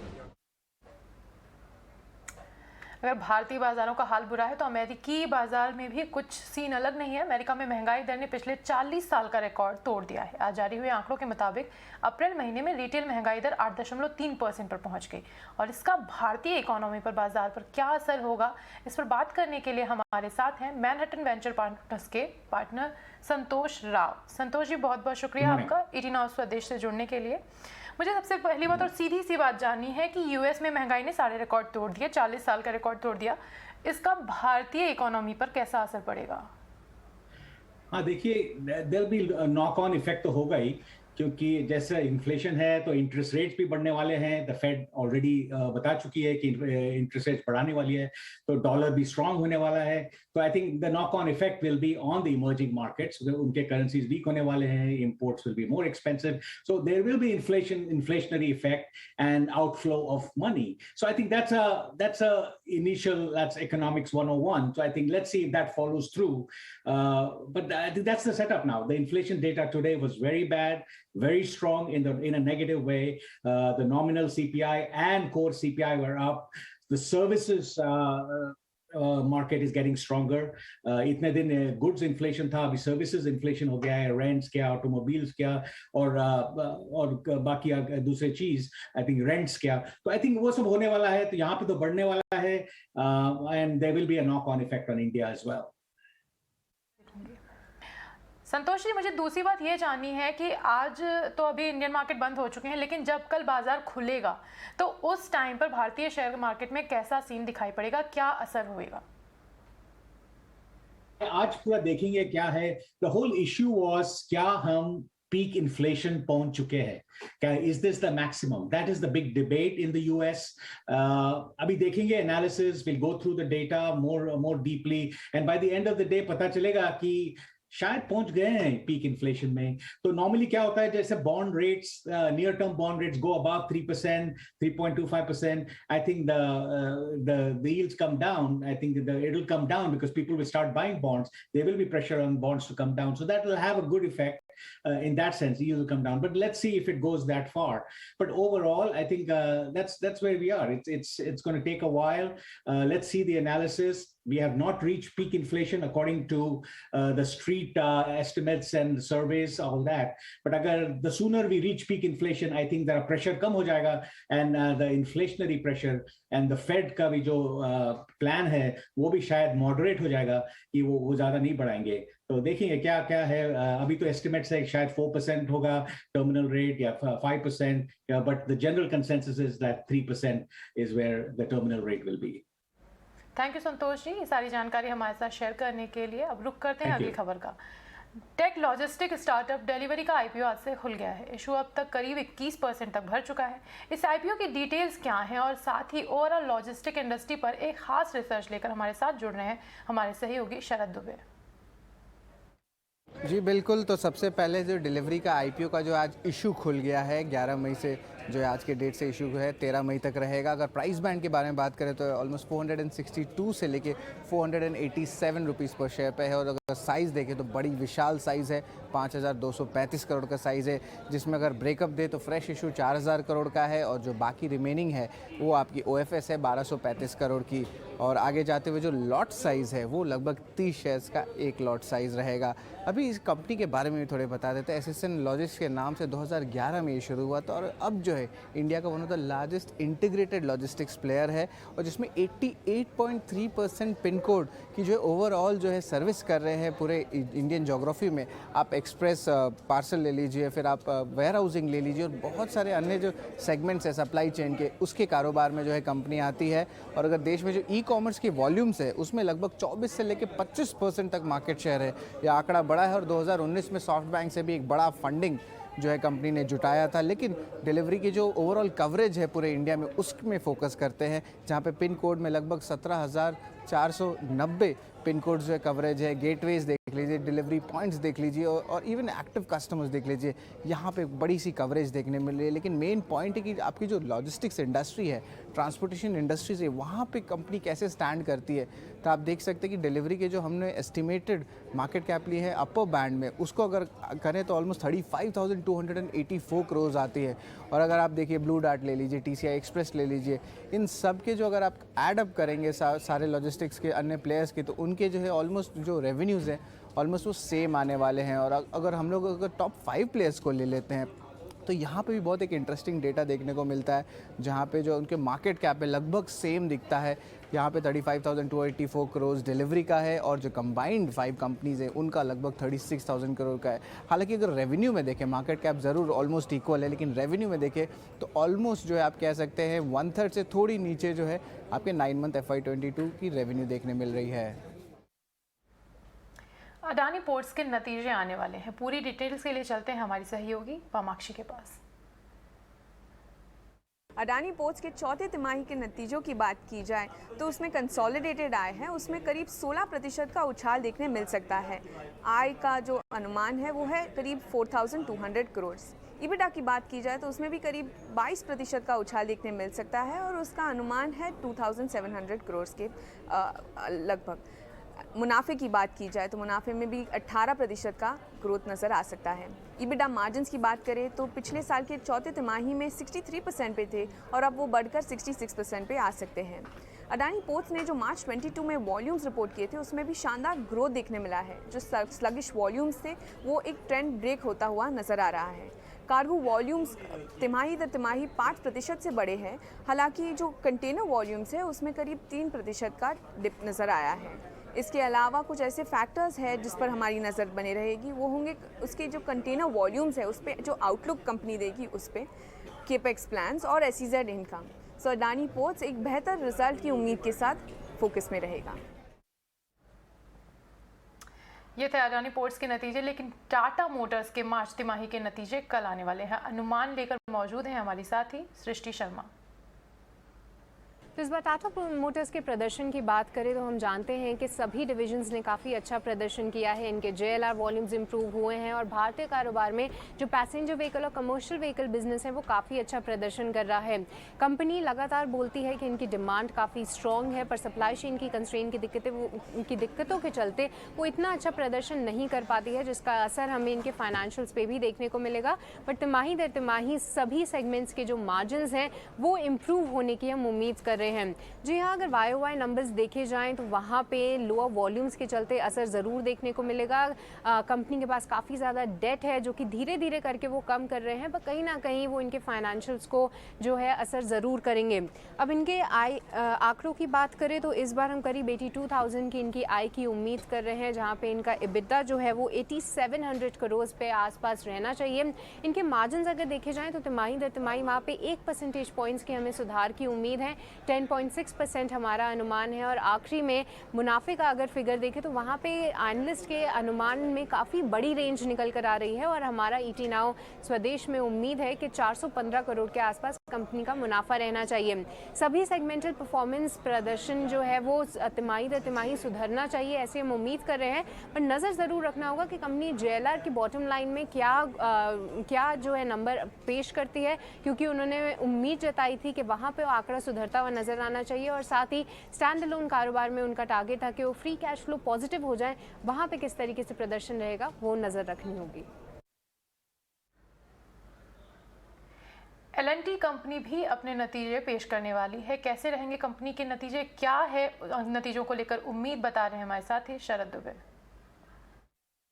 अगर भारतीय बाजारों का हाल बुरा है तो अमेरिकी बाजार में भी कुछ सीन अलग नहीं है। अमेरिका में महंगाई दर ने पिछले 40 साल का रिकॉर्ड तोड़ दिया है। आज जारी हुए आंकड़ों के मुताबिक अप्रैल महीने में रिटेल महंगाई दर 8.3% पर पहुंच गई, और इसका भारतीय इकोनॉमी पर, बाजार पर क्या असर होगा, इस पर बात करने के लिए हमारे साथ हैं मैनहट्टन वेंचर पार्टनर्स के पार्टनर संतोष राव। संतोष जी, बहुत बहुत शुक्रिया आपका 18 आवर्स स्वदेश से जुड़ने के लिए। मुझे सबसे पहली बात और सीधी सी बात जाननी है कि यूएस में महंगाई ने सारे रिकॉर्ड तोड़ दिए, 40 साल का रिकॉर्ड तोड़ दिया, इसका भारतीय इकोनॉमी पर कैसा असर पड़ेगा? हाँ, देखिए, there be knock on effect तो होगा ही, क्योंकि जैसे इन्फ्लेशन है तो इंटरेस्ट रेट्स भी बढ़ने वाले हैं। द फेड ऑलरेडी बता चुकी है कि इंटरेस्ट रेट्स बढ़ाने वाली है, तो डॉलर भी स्ट्रांग होने वाला है। तो I think the knock on effect will be on the emerging markets. उनके करेंसीज वीक होने वाले हैं, imports will be more expensive, so there will be inflationary effect and outflow of money. So I think that's a initial, that's economics 101. So I think let's see if that follows through. But I think that's the setup now. The inflation data today was very bad, very strong in a negative way. The nominal CPI and core CPI were up. The services market is getting stronger. इतने दिन goods inflation था, अभी services inflation हो गया है, rents क्या, automobiles क्या, और बाकी दूसरे चीज, I think rents क्या, तो I think वो सब होने वाला है, तो यहाँ पे तो बढ़ने वाला है, and there will be a knock-on effect on India as well. Santosh ji, मुझे दूसरी बात ये जाननी है कि आज तो अभी इंडियन मार्केट बंद हो चुके हैं, लेकिन जब कल बाजार खुलेगा तो उस टाइम पर भारतीय शेयर मार्केट में कैसा सीन दिखाई पड़ेगा, क्या असर होगा? आज पूरा देखेंगे क्या है। द होल इश्यू वाज क्या हम पीक इन्फ्लेशन पहुंच चुके हैं, क्या is this the maximum? That is the big debate in the US. अभी देखेंगे, analysis will go through the data more deeply, and by the end of the day पता चलेगा कि शायद पहुंच गए हैं पीक इन्फ्लेशन में। तो नॉर्मली क्या होता है, जैसे bond rates, near term bond rates go above 3%, 3.25%, I think the yields come down. I think it will come down because people will start buying bonds. There will be pressure on bonds to come down, so that will have a good effect. In that sense, yields will come down, but let's see if it goes that far. But overall, I think that's where we are. It's going to take a while. Let's see the analysis. We have not reached peak inflation according to the street estimates and surveys, all that. But agar the sooner we reach peak inflation, I think that pressure kam ho jayega, and the inflationary pressure and the Fed का भी जो plan है वो भी शायद moderate हो जाएगा कि वो ज्यादा नहीं बढ़ाएंगे. तो देखेंगे क्या क्या है. अभी तो एस्टिमेट्स है शायद 4% होगा टर्मिनल रेट या 5%, but the general consensus is that 3% is where the terminal rate will be. Thank you Santosh ji, ये सारी जानकारी हमारे साथ शेयर करने के लिए. अब रुक करते हैं अगली खबर का. टेक लॉजिस्टिक स्टार्टअप डिलीवरी का आईपीओ आज से खुल गया है. इशू अब तक करीब 21% तक भर चुका है. इस आईपीओ की डिटेल्स क्या हैं और साथ ही ओवरऑल लॉजिस्टिक इंडस्ट्री पर एक खास रिसर्च लेकर हमारे साथ जुड़ रहे हैं हमारे सहयोगी शरद दुबे. जी बिल्कुल. तो सबसे पहले जो डिलीवरी का आईपीओ का जो आज इशू खुल गया है 11 मई से, जो आज के डेट से इशू है 13 मई तक रहेगा. अगर प्राइस बैंड के बारे में बात करें तो ऑलमोस्ट 462 से लेके 487 रुपीज़ पर शेयर पे है. और अगर साइज़ देखें तो बड़ी विशाल साइज़ है, 5235 करोड़ का साइज़ है, जिसमें अगर ब्रेकअप दे तो फ्रेश इशू 4000 करोड़ का है और जो बाकी रिमेनिंग है वो आपकी ओएफएस है 1235 करोड़ की. और आगे जाते हुए जो लॉट साइज़ है वो लगभग 30 शेयर्स का एक लॉट साइज़ रहेगा. अभी इस कंपनी के बारे में भी थोड़े बता देते हैं. एसएसएन लॉजिस्टिक्स के नाम से 2011 में ये शुरू हुआ था और अब जो है इंडिया का one of the largest integrated logistics player है, और जिसमें 88.3% पिन कोड की जो ओवरऑल जो है सर्विस कर रहे हैं पूरे इंडियन जोग्राफी में. आप एक्सप्रेस पार्सल ले लीजिए, फिर आप वेयर हाउसिंग ले लीजिए, और बहुत सारे अन्य जो सेगमेंट्स है सप्लाई चेन के, उसके कारोबार में जो है कंपनी आती है. और अगर देश में जो ई कॉमर्स की वॉल्यूम्स है उसमें लगभग 24 से लेकर 25% तक मार्केट शेयर है. यह आंकड़ा बड़ा है और 2019 में सॉफ्ट बैंक से भी एक बड़ा फंडिंग जो है कंपनी ने जुटाया था. लेकिन डिलीवरी की जो ओवरऑल कवरेज है पूरे इंडिया में उसमें फोकस करते हैं, जहां पे पिन कोड में लगभग 17,490 पिन कोड जो है कवरेज है. गेटवेज देख लीजिए, डिलीवरी पॉइंट्स देख लीजिए, और इवन एक्टिव कस्टमर्स देख लीजिए, यहाँ पे बड़ी सी कवरेज देखने मिल रही है. लेकिन मेन पॉइंट है कि आपकी जो लॉजिस्टिक्स इंडस्ट्री है, ट्रांसपोर्टेशन इंडस्ट्री से, वहाँ पे कंपनी कैसे स्टैंड करती है. तो आप देख सकते हैं कि डिलीवरी के जो हमने एस्टिमेटेड मार्केट कैप ली है अपर बैंड में, उसको अगर करें तो ऑलमोस्ट 35,284 करोड़ आती है. और अगर आप देखिए ब्लू डार्ट ले लीजिए, टीसीआई एक्सप्रेस ले लीजिए, इन सब के जो अगर आप एडअप करेंगे सारे लॉजिस्टिक्स के अन्य प्लेयर्स के, तो उनके जो है ऑलमोस्ट जो रेवेन्यूज़ हैं ऑलमोस्ट वो सेम आने वाले हैं. और अगर हम लोग अगर टॉप 5 प्लेयर्स को ले लेते हैं तो यहाँ पे भी बहुत एक इंटरेस्टिंग डेटा देखने को मिलता है, जहाँ पे जो उनके मार्केट कैप है लगभग सेम दिखता है. यहाँ पे 35,284 करोड़ डिलीवरी का है, और जो कंबाइंड 5 कंपनीज़ हैं उनका लगभग 36,000 करोड़ का है. हालांकि अगर रेवेन्यू में देखें, मार्केट कैप ज़रूर ऑलमोस्ट इक्वल है, लेकिन रेवेन्यू में देखें तो ऑलमोस्ट जो है आप कह सकते हैं 1/3 से थोड़ी नीचे जो है आपके 9 मंथ FY22 की रेवेन्यू देखने मिल रही है. अडानी पोर्ट्स के नतीजे आने वाले हैं. पूरी डिटेल्स के लिए चलते हैं हमारी सहयोगी वामाक्षी के पास. अडानी पोर्ट्स के चौथे तिमाही के नतीजों की बात की जाए तो उसमें कंसोलिडेटेड आय है, उसमें करीब 16% का उछाल देखने मिल सकता है. आय का जो अनुमान है वो है करीब 4,200 करोड़. ईबिटा की बात की जाए तो उसमें भी करीब 22% का उछाल देखने मिल सकता है, और उसका अनुमान है 2,700 करोड़ के लगभग. मुनाफे की बात की जाए तो मुनाफे में भी 18% का ग्रोथ नज़र आ सकता है. ईबिटा मार्जिन्स की बात करें तो पिछले साल के चौथे तिमाही में 63% पे थे और अब वो बढ़कर 66% पे आ सकते हैं. अडानी पोर्ट्स ने जो मार्च 22 में वॉल्यूम्स रिपोर्ट किए थे उसमें भी शानदार ग्रोथ देखने मिला है. जो स्लगिश वॉल्यूम्स थे वो एक ट्रेंड ब्रेक होता हुआ नज़र आ रहा है. कार्गो वॉल्यूम्स तिमाही दर तिमाही 5% से बढ़े हैं. हालांकि जो कंटेनर वॉल्यूम्स है उसमें करीब 3% का डिप नज़र आया है. इसके अलावा कुछ ऐसे फैक्टर्स हैं जिस पर हमारी नज़र बने रहेगी, वो होंगे उसके जो कंटेनर वॉल्यूम्स है उस पर जो आउटलुक कंपनी देगी, उस पर केपेक्स प्लान्स और एसईजेड इनकम. सो अडानी पोर्ट्स एक बेहतर रिजल्ट की उम्मीद के साथ फोकस में रहेगा. ये थे अडानी पोर्ट्स के नतीजे. लेकिन टाटा मोटर्स के मार्च तिमाही के नतीजे कल आने वाले हैं. अनुमान लेकर मौजूद हैं हमारी साथी सृष्टि शर्मा. तो इस बार टाटा मोटर्स के प्रदर्शन की बात करें तो हम जानते हैं कि सभी डिविजन्स ने काफ़ी अच्छा प्रदर्शन किया है. इनके JLR वॉल्यूम्स इंप्रूव हुए हैं और भारतीय कारोबार में जो पैसेंजर व्हीकल और कमर्शियल व्हीकल बिजनेस है वो काफ़ी अच्छा प्रदर्शन कर रहा है. कंपनी लगातार बोलती है कि इनकी डिमांड काफ़ी स्ट्रॉन्ग है, पर सप्लाई चेन की कंस्ट्रेंट की दिक्कतों के चलते वो इतना अच्छा प्रदर्शन नहीं कर पाती है, जिसका असर हमें इनके फाइनेंशियल्स पे भी देखने को मिलेगा. बट तिमाही दर तिमाही सभी सेगमेंट्स के जो मार्जिन्स हैं वो इम्प्रूव होने की हम उम्मीद कर रहे हैं। जी हाँ, अगर YOY नंबर्स देखे जाएं तो वहाँ पे लोअर वॉल्यूम्स के चलते असर ज़रूर देखने को मिलेगा। कंपनी के पास काफ़ी ज़्यादा डेट है जो कि धीरे धीरे करके वो कम कर रहे हैं, पर कहीं ना कहीं वो इनके फाइनेंशियल्स को जो है असर ज़रूर करेंगे। अब इनके आय आंकड़ों की बात करें तो इस बार हम करीब 82,000 की इनकी आय की उम्मीद कर रहे हैं, जहाँ पे इनका EBITDA जो है वो 8700 करोड़ पे आसपास रहना चाहिए। इनके मार्जिन अगर देखे जाएं तो तिमाही दर तिमाही वहाँ पे 1 परसेंटेज पॉइंट्स के हमें सुधार की उम्मीद है। 10.6% हमारा अनुमान है। और आखिरी में मुनाफे का अगर फिगर देखें तो वहाँ पे एनालिस्ट के अनुमान में काफ़ी बड़ी रेंज निकल कर आ रही है और हमारा ET नाउ स्वदेश में उम्मीद है कि 415 करोड़ के आसपास कंपनी का मुनाफा रहना चाहिए। सभी सेगमेंटल परफॉर्मेंस प्रदर्शन जो है वो तिमाही दर तिमाही सुधरना चाहिए, ऐसे हम उम्मीद कर रहे हैं। पर नज़र ज़रूर रखना होगा कि कंपनी JLR की बॉटम लाइन में क्या जो है नंबर पेश करती है, क्योंकि उन्होंने उम्मीद जताई थी कि वहाँ पे वो आंकड़ा सुधरता हुआ नज़र आना चाहिए। और साथ ही स्टैंड अलोन कारोबार में उनका टारगेट था कि वो फ्री कैश फ्लो पॉजिटिव हो जाए, वहाँ पे किस तरीके से प्रदर्शन रहेगा वो नज़र रखनी होगी। L&T कंपनी भी अपने नतीजे पेश करने वाली है। कैसे रहेंगे कंपनी के नतीजे, क्या है नतीजों को लेकर उम्मीद, बता रहे हैं हमारे साथ ही शरद दुबे।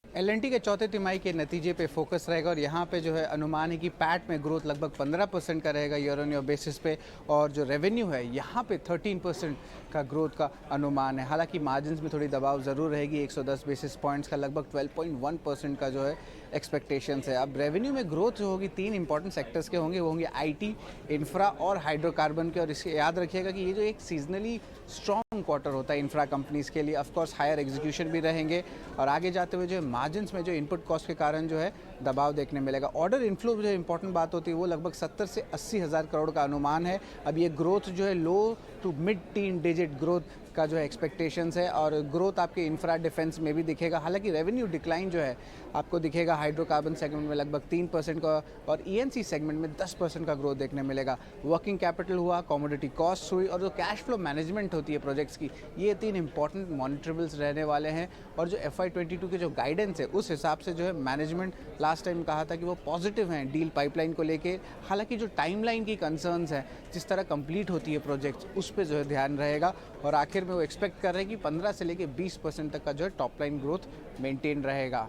L&T के चौथे तिमाही के नतीजे पे फोकस रहेगा और यहाँ पे जो है अनुमान है कि पैट में ग्रोथ लगभग 15% का रहेगा ईयर ऑन ईयर बेसिस पे, और जो रेवेन्यू है यहाँ पे 13% का ग्रोथ का अनुमान है। हालांकि मार्जिन्स में थोड़ी दबाव ज़रूर रहेगी, 110 बेसिस पॉइंट्स का, लगभग 12.1% का जो है एक्सपेक्टेशंस है। अब रेवेन्यू में ग्रोथ जो होगी 3 इंपॉर्टेंट सेक्टर्स के होंगे, वो होंगे IT, इंफ्रा और हाइड्रोकार्बन के। और इसके याद रखिएगा कि ये जो एक सीजनली स्ट्रॉन्ग क्वार्टर होता है इंफ्रा कंपनीज के लिए, ऑफकोर्स हायर एग्जीक्यूशन भी रहेंगे और आगे जाते हुए जो है मार्जिन्स में जो इनपुट कॉस्ट के कारण जो है दबाव देखने मिलेगा। ऑर्डर इनफ्लो जो इंपॉर्टेंट बात होती है वो लगभग 70 से 80 हज़ार करोड़ का अनुमान है। अब ये ग्रोथ जो है low to mid teen digit growth का जो है एक्सपेक्टेशंस है, और ग्रोथ आपके इंफ्रा डिफेंस में भी दिखेगा। हालांकि रेवेन्यू डिक्लाइन जो है आपको दिखेगा हाइड्रोकार्बन सेगमेंट में लगभग 3% का, और ENC सेगमेंट में 10% का ग्रोथ देखने मिलेगा। वर्किंग कैपिटल हुआ, कमोडिटी कॉस्ट हुई, और जो कैश फ्लो मैनेजमेंट होती है प्रोजेक्ट्स की, ये 3 इंपॉर्टेंट मॉनिटरेबल्स रहने वाले हैं। और जो FY22 के जो गाइडेंस है उस हिसाब से जो है मैनेजमेंट लास्ट टाइम कहा था कि वो पॉजिटिव हैं डील पाइपलाइन को लेके। हालांकि जो टाइमलाइन की कंसर्न्स हैं, जिस तरह कंप्लीट होती है प्रोजेक्ट्स, उस पर जो है ध्यान रहेगा। और आखिर में वो एक्सपेक्ट कर रहे हैं कि 15 से लेके 20% तक का जो है टॉप लाइन ग्रोथ मेंटेन रहेगा।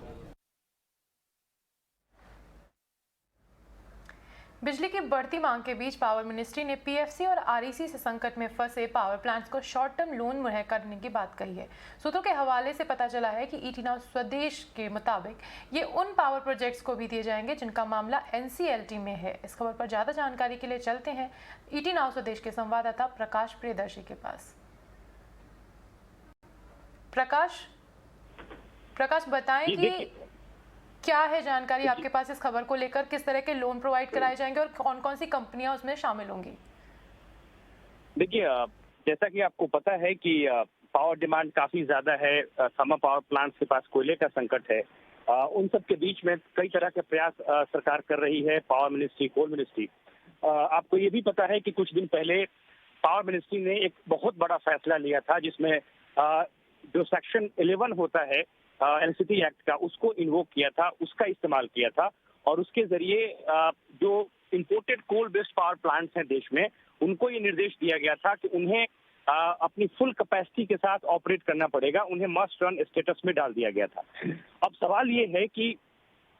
बिजली की बढ़ती मांग के बीच पावर मिनिस्ट्री ने PFC और REC से संकट में फंसे पावर प्लांट्स को शॉर्ट टर्म लोन मुहैया करने की बात कही है। सूत्रों के हवाले से पता चला है कि ET नाउ स्वदेश के मुताबिक ये उन पावर प्रोजेक्ट्स को भी दिए जाएंगे जिनका मामला NCLT में है। इस खबर पर ज़्यादा जानकारी के लिए चलते हैं ET नाउ स्वदेश के संवाददाता प्रकाश प्रियदर्शी के पास। प्रकाश बताएं कि क्या है जानकारी आपके पास इस खबर को लेकर, किस तरह के लोन प्रोवाइड कराए जाएंगे और कौन कौन सी कंपनियां उसमें शामिल होंगी? देखिए, जैसा कि आपको पता है कि पावर डिमांड काफी ज्यादा है, थर्मल पावर प्लांट्स के पास कोयले का संकट है। उन सब के बीच में कई तरह के प्रयास सरकार कर रही है, पावर मिनिस्ट्री, कोल मिनिस्ट्री। आपको ये भी पता है कि कुछ दिन पहले पावर मिनिस्ट्री ने एक बहुत बड़ा फैसला लिया था, जिसमें जो सेक्शन 11 होता है एलसीटी एक्ट का, उसको इन्वोक किया था, उसका इस्तेमाल किया था। और उसके जरिए जो imported coal based power plants हैं देश में, उनको ये निर्देश दिया गया था कि उन्हें अपनी फुल कैपेसिटी के साथ ऑपरेट करना पड़ेगा, उन्हें मस्ट रन स्टेटस में डाल दिया गया था। अब सवाल ये है कि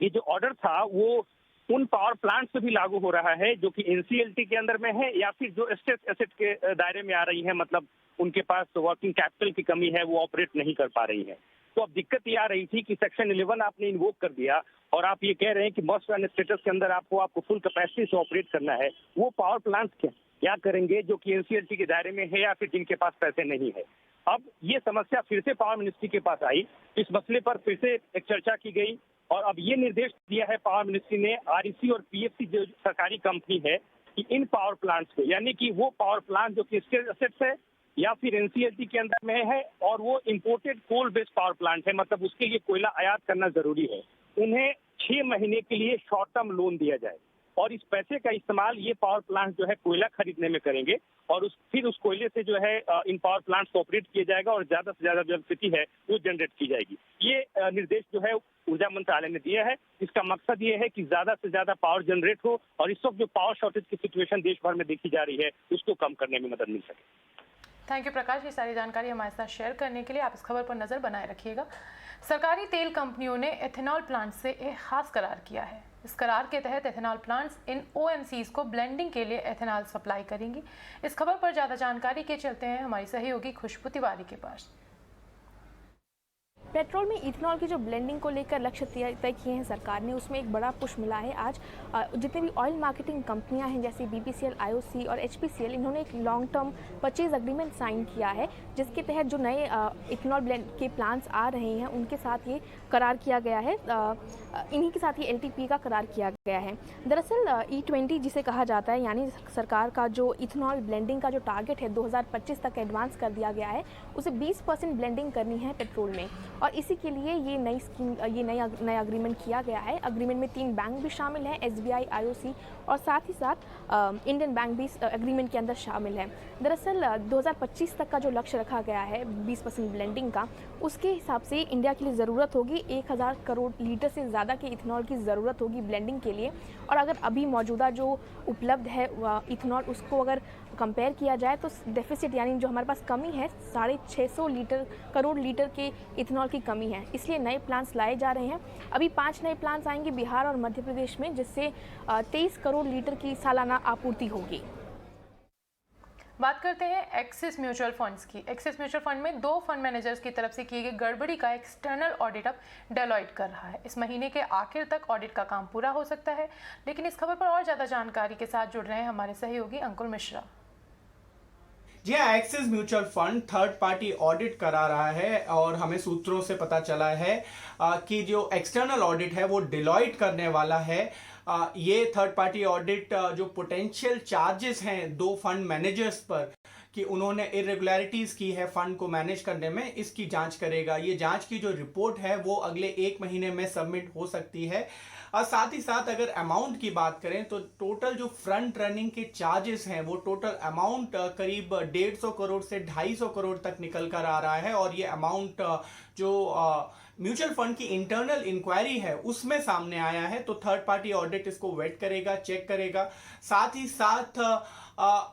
ये जो ऑर्डर था वो उन पावर प्लांट पे भी लागू हो रहा है जो कि NCLT के अंदर में है, या फिर जो स्टेट एसेट के दायरे में आ रही है, मतलब उनके पास वर्किंग कैपिटल की कमी है, वो ऑपरेट नहीं कर पा रही है। तो अब दिक्कत ये आ रही थी कि सेक्शन 11 आपने इन्वोक कर दिया और आप ये कह रहे हैं कि मस्ट रन स्टेटस के अंदर आपको फुल कैपेसिटी से ऑपरेट करना है। वो पावर प्लांट्स क्या करेंगे जो कि NCLT के दायरे में है या फिर जिनके पास पैसे नहीं है। अब ये समस्या फिर से पावर मिनिस्ट्री के पास आई, इस मसले पर फिर से एक चर्चा की गई और अब ये निर्देश दिया है पावर मिनिस्ट्री ने REC और PFC जो सरकारी कंपनी है कि इन पावर प्लांट्स को, यानी कि वो पावर प्लांट जो कि स्टेट एसेट्स है या फिर NCLT के अंदर में है और वो imported coal based power plant है, मतलब उसके लिए कोयला आयात करना जरूरी है, उन्हें 6 महीने के लिए शॉर्ट टर्म लोन दिया जाए। और इस पैसे का इस्तेमाल ये पावर प्लांट जो है कोयला खरीदने में करेंगे और फिर उस कोयले से जो है इन पावर प्लांट्स को ऑपरेट किया जाएगा और ज्यादा से ज्यादा जो इलेक्ट्रिसिटी है वो जनरेट की जाएगी। ये निर्देश जो है ऊर्जा मंत्रालय ने दिया है। इसका मकसद ये है कि ज्यादा से ज्यादा पावर जनरेट हो और इस वक्त जो पावर शॉर्टेज की सिचुएशन देश भर में देखी जा रही है उसको कम करने में मदद मिल सके। थैंक यू प्रकाश, ये सारी जानकारी हमारे साथ शेयर करने के लिए। आप इस खबर पर नजर बनाए रखिएगा। सरकारी तेल कंपनियों ने एथेनॉल प्लांट से एक खास करार किया है। इस करार के तहत एथेनॉल प्लांट्स इन OMCs को ब्लेंडिंग के लिए एथेनॉल सप्लाई करेंगी। इस खबर पर ज्यादा जानकारी के चलते हैं हमारी सहयोगी खुशबू तिवारी के पास। पेट्रोल में इथेनॉल की जो ब्लेंडिंग को लेकर लक्ष्य तय किए हैं सरकार ने, उसमें एक बड़ा पुश मिला है। आज जितने भी ऑयल मार्केटिंग कंपनियां हैं जैसे BPCL, IOC और HPCL, इन्होंने एक long term purchase agreement sign किया है, जिसके तहत जो नए इथेनॉल ब्लेंड के प्लांट्स आ रहे हैं उनके साथ ये करार किया गया है। इन्हीं के साथ ये LTP का करार किया गया है। दरअसल E20 जिसे कहा जाता है, यानी सरकार का जो इथेनॉल ब्लेंडिंग का जो टारगेट है 2025 तक एडवांस कर दिया गया है, उसे 20% ब्लेंडिंग करनी है पेट्रोल में, और इसी के लिए ये नई स्कीम, ये नया एग्रीमेंट किया गया है। एग्रीमेंट में 3 बैंक भी शामिल हैं, SBI, IOC और साथ ही साथ इंडियन बैंक भी एग्रीमेंट के अंदर शामिल है। दरअसल 2025 तक का जो लक्ष्य रखा गया है 20% ब्लेंडिंग का, उसके हिसाब से इंडिया के लिए ज़रूरत होगी 1000 करोड़ लीटर से ज़्यादा के इथेनॉल की ज़रूरत होगी ब्लेंडिंग के लिए। और अगर अभी मौजूदा जो उपलब्ध है इथेनॉल, उसको अगर कंपेयर किया जाए तो डेफिसिट, यानी जो हमारे पास कमी है 650 करोड़ लीटर के इथेनॉल की कमी है। इसलिए नए प्लांट्स लाए जा रहे हैं। अभी 5 नए प्लांट्स आएंगे बिहार और मध्य प्रदेश में, जिससे 23 करोड़ लीटर की सालाना आपूर्ति होगी। बात करते हैं एक्सिस म्यूचुअल फंड्स की। एक्सिस म्यूचुअल फंड में 2 फंड मैनेजर्स की तरफ से की गई गड़बड़ी का एक्सटर्नल ऑडिट अब डेलॉयट कर रहा है। इस महीने के आखिर तक ऑडिट का काम पूरा हो सकता है। लेकिन इस खबर पर और ज़्यादा जानकारी के साथ जुड़ रहे हैं हमारे सहयोगी अंकुर मिश्रा। जी हाँ, axis mutual fund third party audit करा रहा है और हमें सूत्रों से पता चला है कि जो एक्सटर्नल ऑडिट है वो डिलॉयट करने वाला है। ये थर्ड पार्टी ऑडिट जो पोटेंशियल चार्जेस हैं 2 फंड मैनेजर्स पर कि उन्होंने इरेगुलरिटीज की है फंड को मैनेज करने में, इसकी जांच करेगा। ये जांच की जो रिपोर्ट है वो अगले 1 महीने में सबमिट हो सकती है। और साथ ही साथ अगर अमाउंट की बात करें तो टोटल जो फ्रंट रनिंग के चार्जेस हैं वो टोटल अमाउंट करीब 150 करोड़ से 250 करोड़ तक निकल कर आ रहा है। और ये अमाउंट जो म्यूचुअल फंड की इंटरनल इंक्वायरी है उसमें सामने आया है। तो थर्ड पार्टी ऑडिट इसको वेट करेगा, चेक करेगा। साथ ही साथ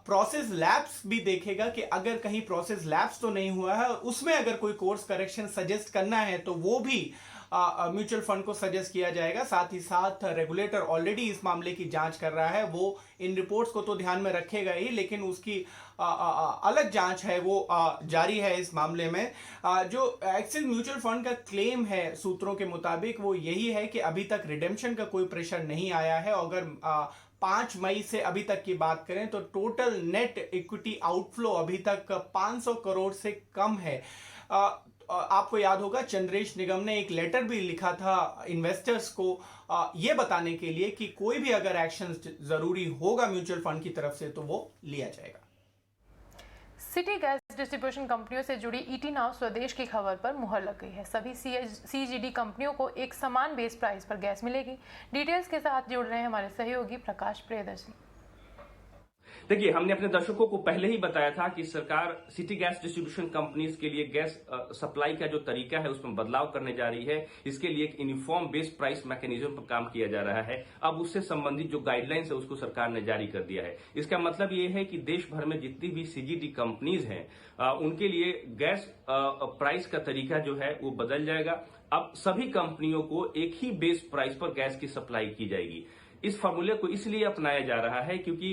प्रोसेस लैप्स भी देखेगा कि अगर कहीं प्रोसेस लैप्स तो नहीं हुआ है और उसमें अगर कोई कोर्स करेक्शन सजेस्ट करना है तो वो भी म्यूचुअल फंड को सजेस्ट किया जाएगा। साथ ही साथ रेगुलेटर ऑलरेडी इस मामले की जांच कर रहा है, वो इन रिपोर्ट्स को तो ध्यान में रखेगा ही, लेकिन उसकी अलग जांच है वो जारी है इस मामले में। जो एक्सिस म्यूचुअल फंड का क्लेम है सूत्रों के मुताबिक वो यही है कि अभी तक रिडेम्पशन का कोई प्रेशर नहीं आया है। अगर 5 मई से अभी तक की बात करें तो टोटल नेट इक्विटी आउटफ्लो अभी तक 500 करोड़ से कम है। आपको याद होगा चंद्रेश निगम ने एक लेटर भी लिखा था इन्वेस्टर्स को ये बताने के लिए कि कोई भी अगर एक्शन जरूरी होगा म्यूचुअल फंड की तरफ से तो वो लिया जाएगा। सिटी गैस डिस्ट्रीब्यूशन कंपनियों से जुड़ी ET नाउ स्वदेश की खबर पर मुहर लग गई है। सभी CGD कंपनियों को एक समान बेस प्राइस पर गैस मिलेगी। डिटेल्स के साथ जुड़ रहे हैं हमारे सहयोगी प्रकाश प्रियदर्शी। देखिए, हमने अपने दर्शकों को पहले ही बताया था कि सरकार सिटी गैस डिस्ट्रीब्यूशन कंपनीज के लिए गैस सप्लाई का जो तरीका है उसमें बदलाव करने जा रही है। इसके लिए एक यूनिफॉर्म बेस प्राइस मैकेनिज्म पर काम किया जा रहा है। अब उससे संबंधित जो गाइडलाइंस है उसको सरकार ने जारी कर दिया है। इसका मतलब ये है कि देश भर में जितनी भी CGD कंपनीज हैं उनके लिए गैस प्राइस का तरीका जो है वो बदल जाएगा। अब सभी कंपनियों को एक ही बेस प्राइस पर गैस की सप्लाई की जाएगी। इस फार्मूले को इसलिए अपनाया जा रहा है क्योंकि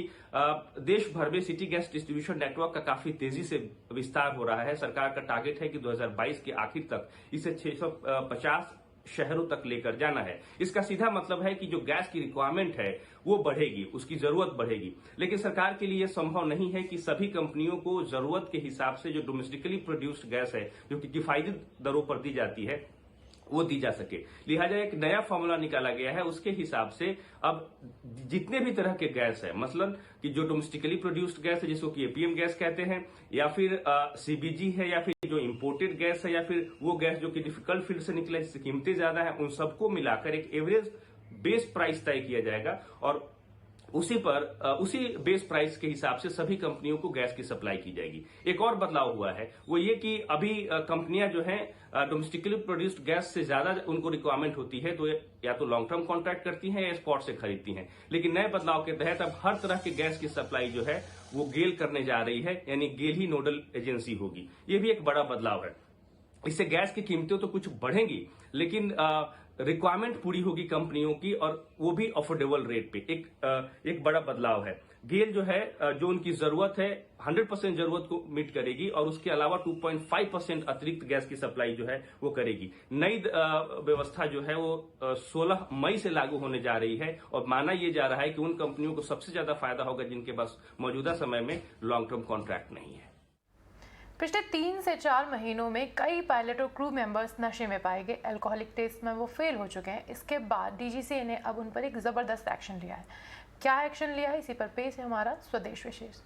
देश भर में सिटी गैस डिस्ट्रीब्यूशन नेटवर्क का काफी तेजी से विस्तार हो रहा है। सरकार का टारगेट है कि 2022 के आखिर तक इसे 650 शहरों तक लेकर जाना है। इसका सीधा मतलब है कि जो गैस की रिक्वायरमेंट है वो बढ़ेगी, उसकी जरूरत बढ़ेगी। लेकिन सरकार के लिए संभव नहीं है कि सभी कंपनियों को जरूरत के हिसाब से जो डोमेस्टिकली प्रोड्यूस्ड गैस है जो कि किफायती दरों पर दी जाती है वो दी जा सके। लिहाजा एक नया फॉर्मूला निकाला गया है। उसके हिसाब से अब जितने भी तरह के गैस है, मसलन कि जो डोमेस्टिकली प्रोड्यूस्ड गैस है जिसको कि APM गैस कहते हैं, या फिर CBG है, या फिर जो इंपोर्टेड गैस है, या फिर वो गैस जो कि डिफिकल्ट फील्ड से निकले जिसकी कीमतें ज्यादा है, उन सबको मिलाकर एक एवरेज बेस प्राइस तय किया जाएगा। और उसी बेस प्राइस के हिसाब से सभी कंपनियों को गैस की सप्लाई की जाएगी। एक और बदलाव हुआ है वो ये कि अभी कंपनियां जो हैं डोमेस्टिकली प्रोड्यूस्ड गैस से ज्यादा उनको रिक्वायरमेंट होती है तो या तो लॉन्ग टर्म कॉन्ट्रैक्ट करती हैं या स्पॉट से खरीदती हैं। लेकिन नए बदलाव के तहत अब हर तरह के गैस की सप्लाई जो है वो गेल करने जा रही है, यानी गेल ही नोडल एजेंसी होगी। ये भी एक बड़ा बदलाव है। इससे गैस की कीमतें तो कुछ बढ़ेंगी लेकिन रिक्वायरमेंट पूरी होगी कंपनियों की और वो भी अफोर्डेबल रेट पे। एक बड़ा बदलाव है। गेल जो है जो उनकी जरूरत है 100% जरूरत को मीट करेगी और उसके अलावा 2.5% अतिरिक्त गैस की सप्लाई जो है वो करेगी। नई व्यवस्था जो है वो 16 मई से लागू होने जा रही है और माना यह जा रहा है कि उन कंपनियों को सबसे ज्यादा फायदा होगा जिनके पास मौजूदा समय में लॉन्ग टर्म कॉन्ट्रैक्ट नहीं है। पिछले 3 से 4 महीनों में कई पायलट और क्रू मेंबर्स नशे में पाए गए। अल्कोहलिक टेस्ट में वो फेल हो चुके हैं। इसके बाद डीजीसीए ने अब उन पर एक जबरदस्त एक्शन लिया है। क्या एक्शन लिया है, इसी पर पेश है हमारा स्वदेश विशेष।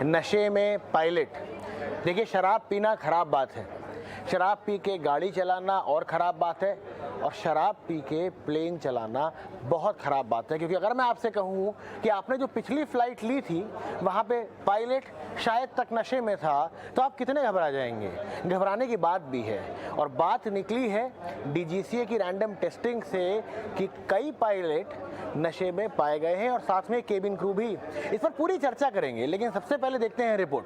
नशे में पायलट। देखिए, शराब पीना खराब बात है, शराब पी के गाड़ी चलाना और ख़राब बात है, और शराब पी के प्लेन चलाना बहुत ख़राब बात है। क्योंकि अगर मैं आपसे कहूँ कि आपने जो पिछली फ़्लाइट ली थी वहाँ पे पायलट शायद तक नशे में था तो आप कितने घबरा जाएंगे। घबराने की बात भी है। और बात निकली है डीजीसीए की रैंडम टेस्टिंग से कि कई पायलट नशे में पाए गए हैं और साथ में केबिन क्रू भी। इस पर पूरी चर्चा करेंगे, लेकिन सबसे पहले देखते हैं रिपोर्ट।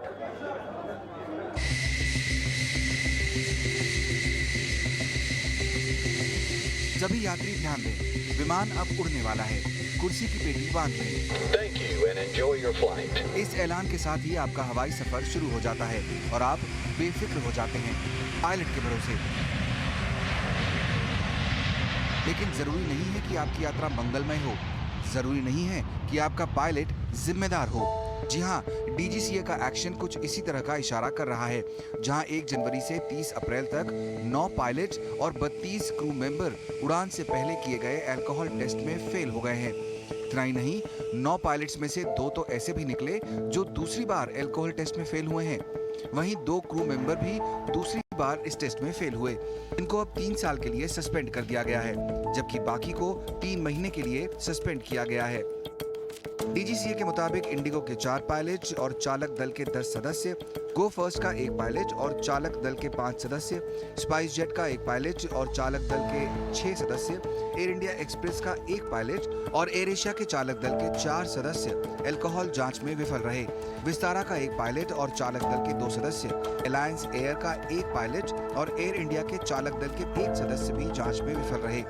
सभी यात्री ध्यान दें, विमान अब उड़ने वाला है। कुर्सी की पेटी बांध लें। Thank you and enjoy your flight. इस ऐलान के साथ ही आपका हवाई सफर शुरू हो जाता है और आप बेफिक्र हो जाते हैं पायलट के भरोसे। लेकिन जरूरी नहीं है कि आपकी यात्रा मंगलमय हो, जरूरी नहीं है कि आपका पायलट जिम्मेदार हो। जी हाँ, डीजीसीए का एक्शन कुछ इसी तरह का इशारा कर रहा है, जहां 1 जनवरी से 30 अप्रैल तक 9 पायलट और 32 क्रू मेंबर उड़ान से पहले किए गए अल्कोहल टेस्ट में फेल हो गए हैं। इतना ही नहीं, 9 पायलट्स में से 2 तो ऐसे भी निकले जो दूसरी बार अल्कोहल टेस्ट में फेल हुए हैं। वहीं 2 क्रू मेंबर भी दूसरी बार इस टेस्ट में फेल हुए। इनको अब 3 साल के लिए सस्पेंड कर दिया गया है, जबकि बाकी को 3 महीने के लिए सस्पेंड किया गया है। डीजीसीए के मुताबिक इंडिगो के 4 पायलट और चालक दल के 10 सदस्य, गो फर्स्ट का 1 पायलट और चालक दल के 5 सदस्य, स्पाइस जेट का 1 पायलट और चालक दल के 6 सदस्य, एयर इंडिया एक्सप्रेस का 1 पायलट और एयर एशिया के चालक दल के 4 सदस्य अल्कोहल जांच में विफल रहे। विस्तारा का 1 पायलट और चालक दल के 2 सदस्य, अलायंस एयर का 1 पायलट और एयर इंडिया के चालक दल के 1 सदस्य भी जांच में विफल रहे।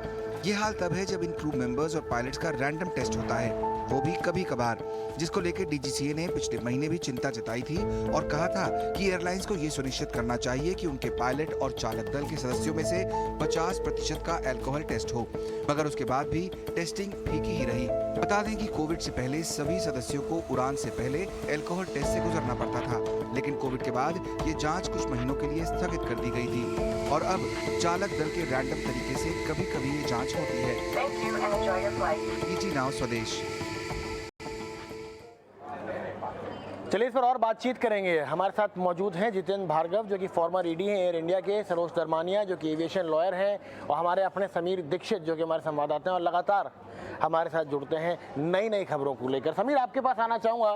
ये हाल तब है जब इन क्रू मेंबर्स और पायलट्स का रैंडम टेस्ट होता है, वो भी कभी कभार, जिसको लेकर डीजीसीए ने पिछले महीने भी चिंता जताई थी और कहा था कि एयरलाइंस को ये सुनिश्चित करना चाहिए कि उनके पायलट और चालक दल के सदस्यों में से 50% का अल्कोहल टेस्ट हो। मगर उसके बाद भी टेस्टिंग फीकी ही रही। बता दें कि कोविड से पहले सभी सदस्यों को उड़ान से पहले अल्कोहल टेस्ट से गुजरना पड़ता था, लेकिन कोविड के बाद ये जांच कुछ महीनों के लिए स्थगित कर दी गई थी और अब चालक दल के रैंडम तरीके से कभी-कभी ये जांच होती है। ईटी नाउ स्वदेश। चलिए, इस पर और बातचीत करेंगे। हमारे साथ मौजूद हैं जितेंद्र भार्गव, जो कि फॉर्मर ईडी हैं एयर इंडिया के, सरोज दरमानिया, जो कि एविएशन लॉयर हैं, और हमारे अपने समीर दीक्षित, जो कि हमारे संवाददाता हैं और लगातार हमारे साथ जुड़ते हैं नई नई खबरों को लेकर। समीर, आपके पास आना चाहूँगा।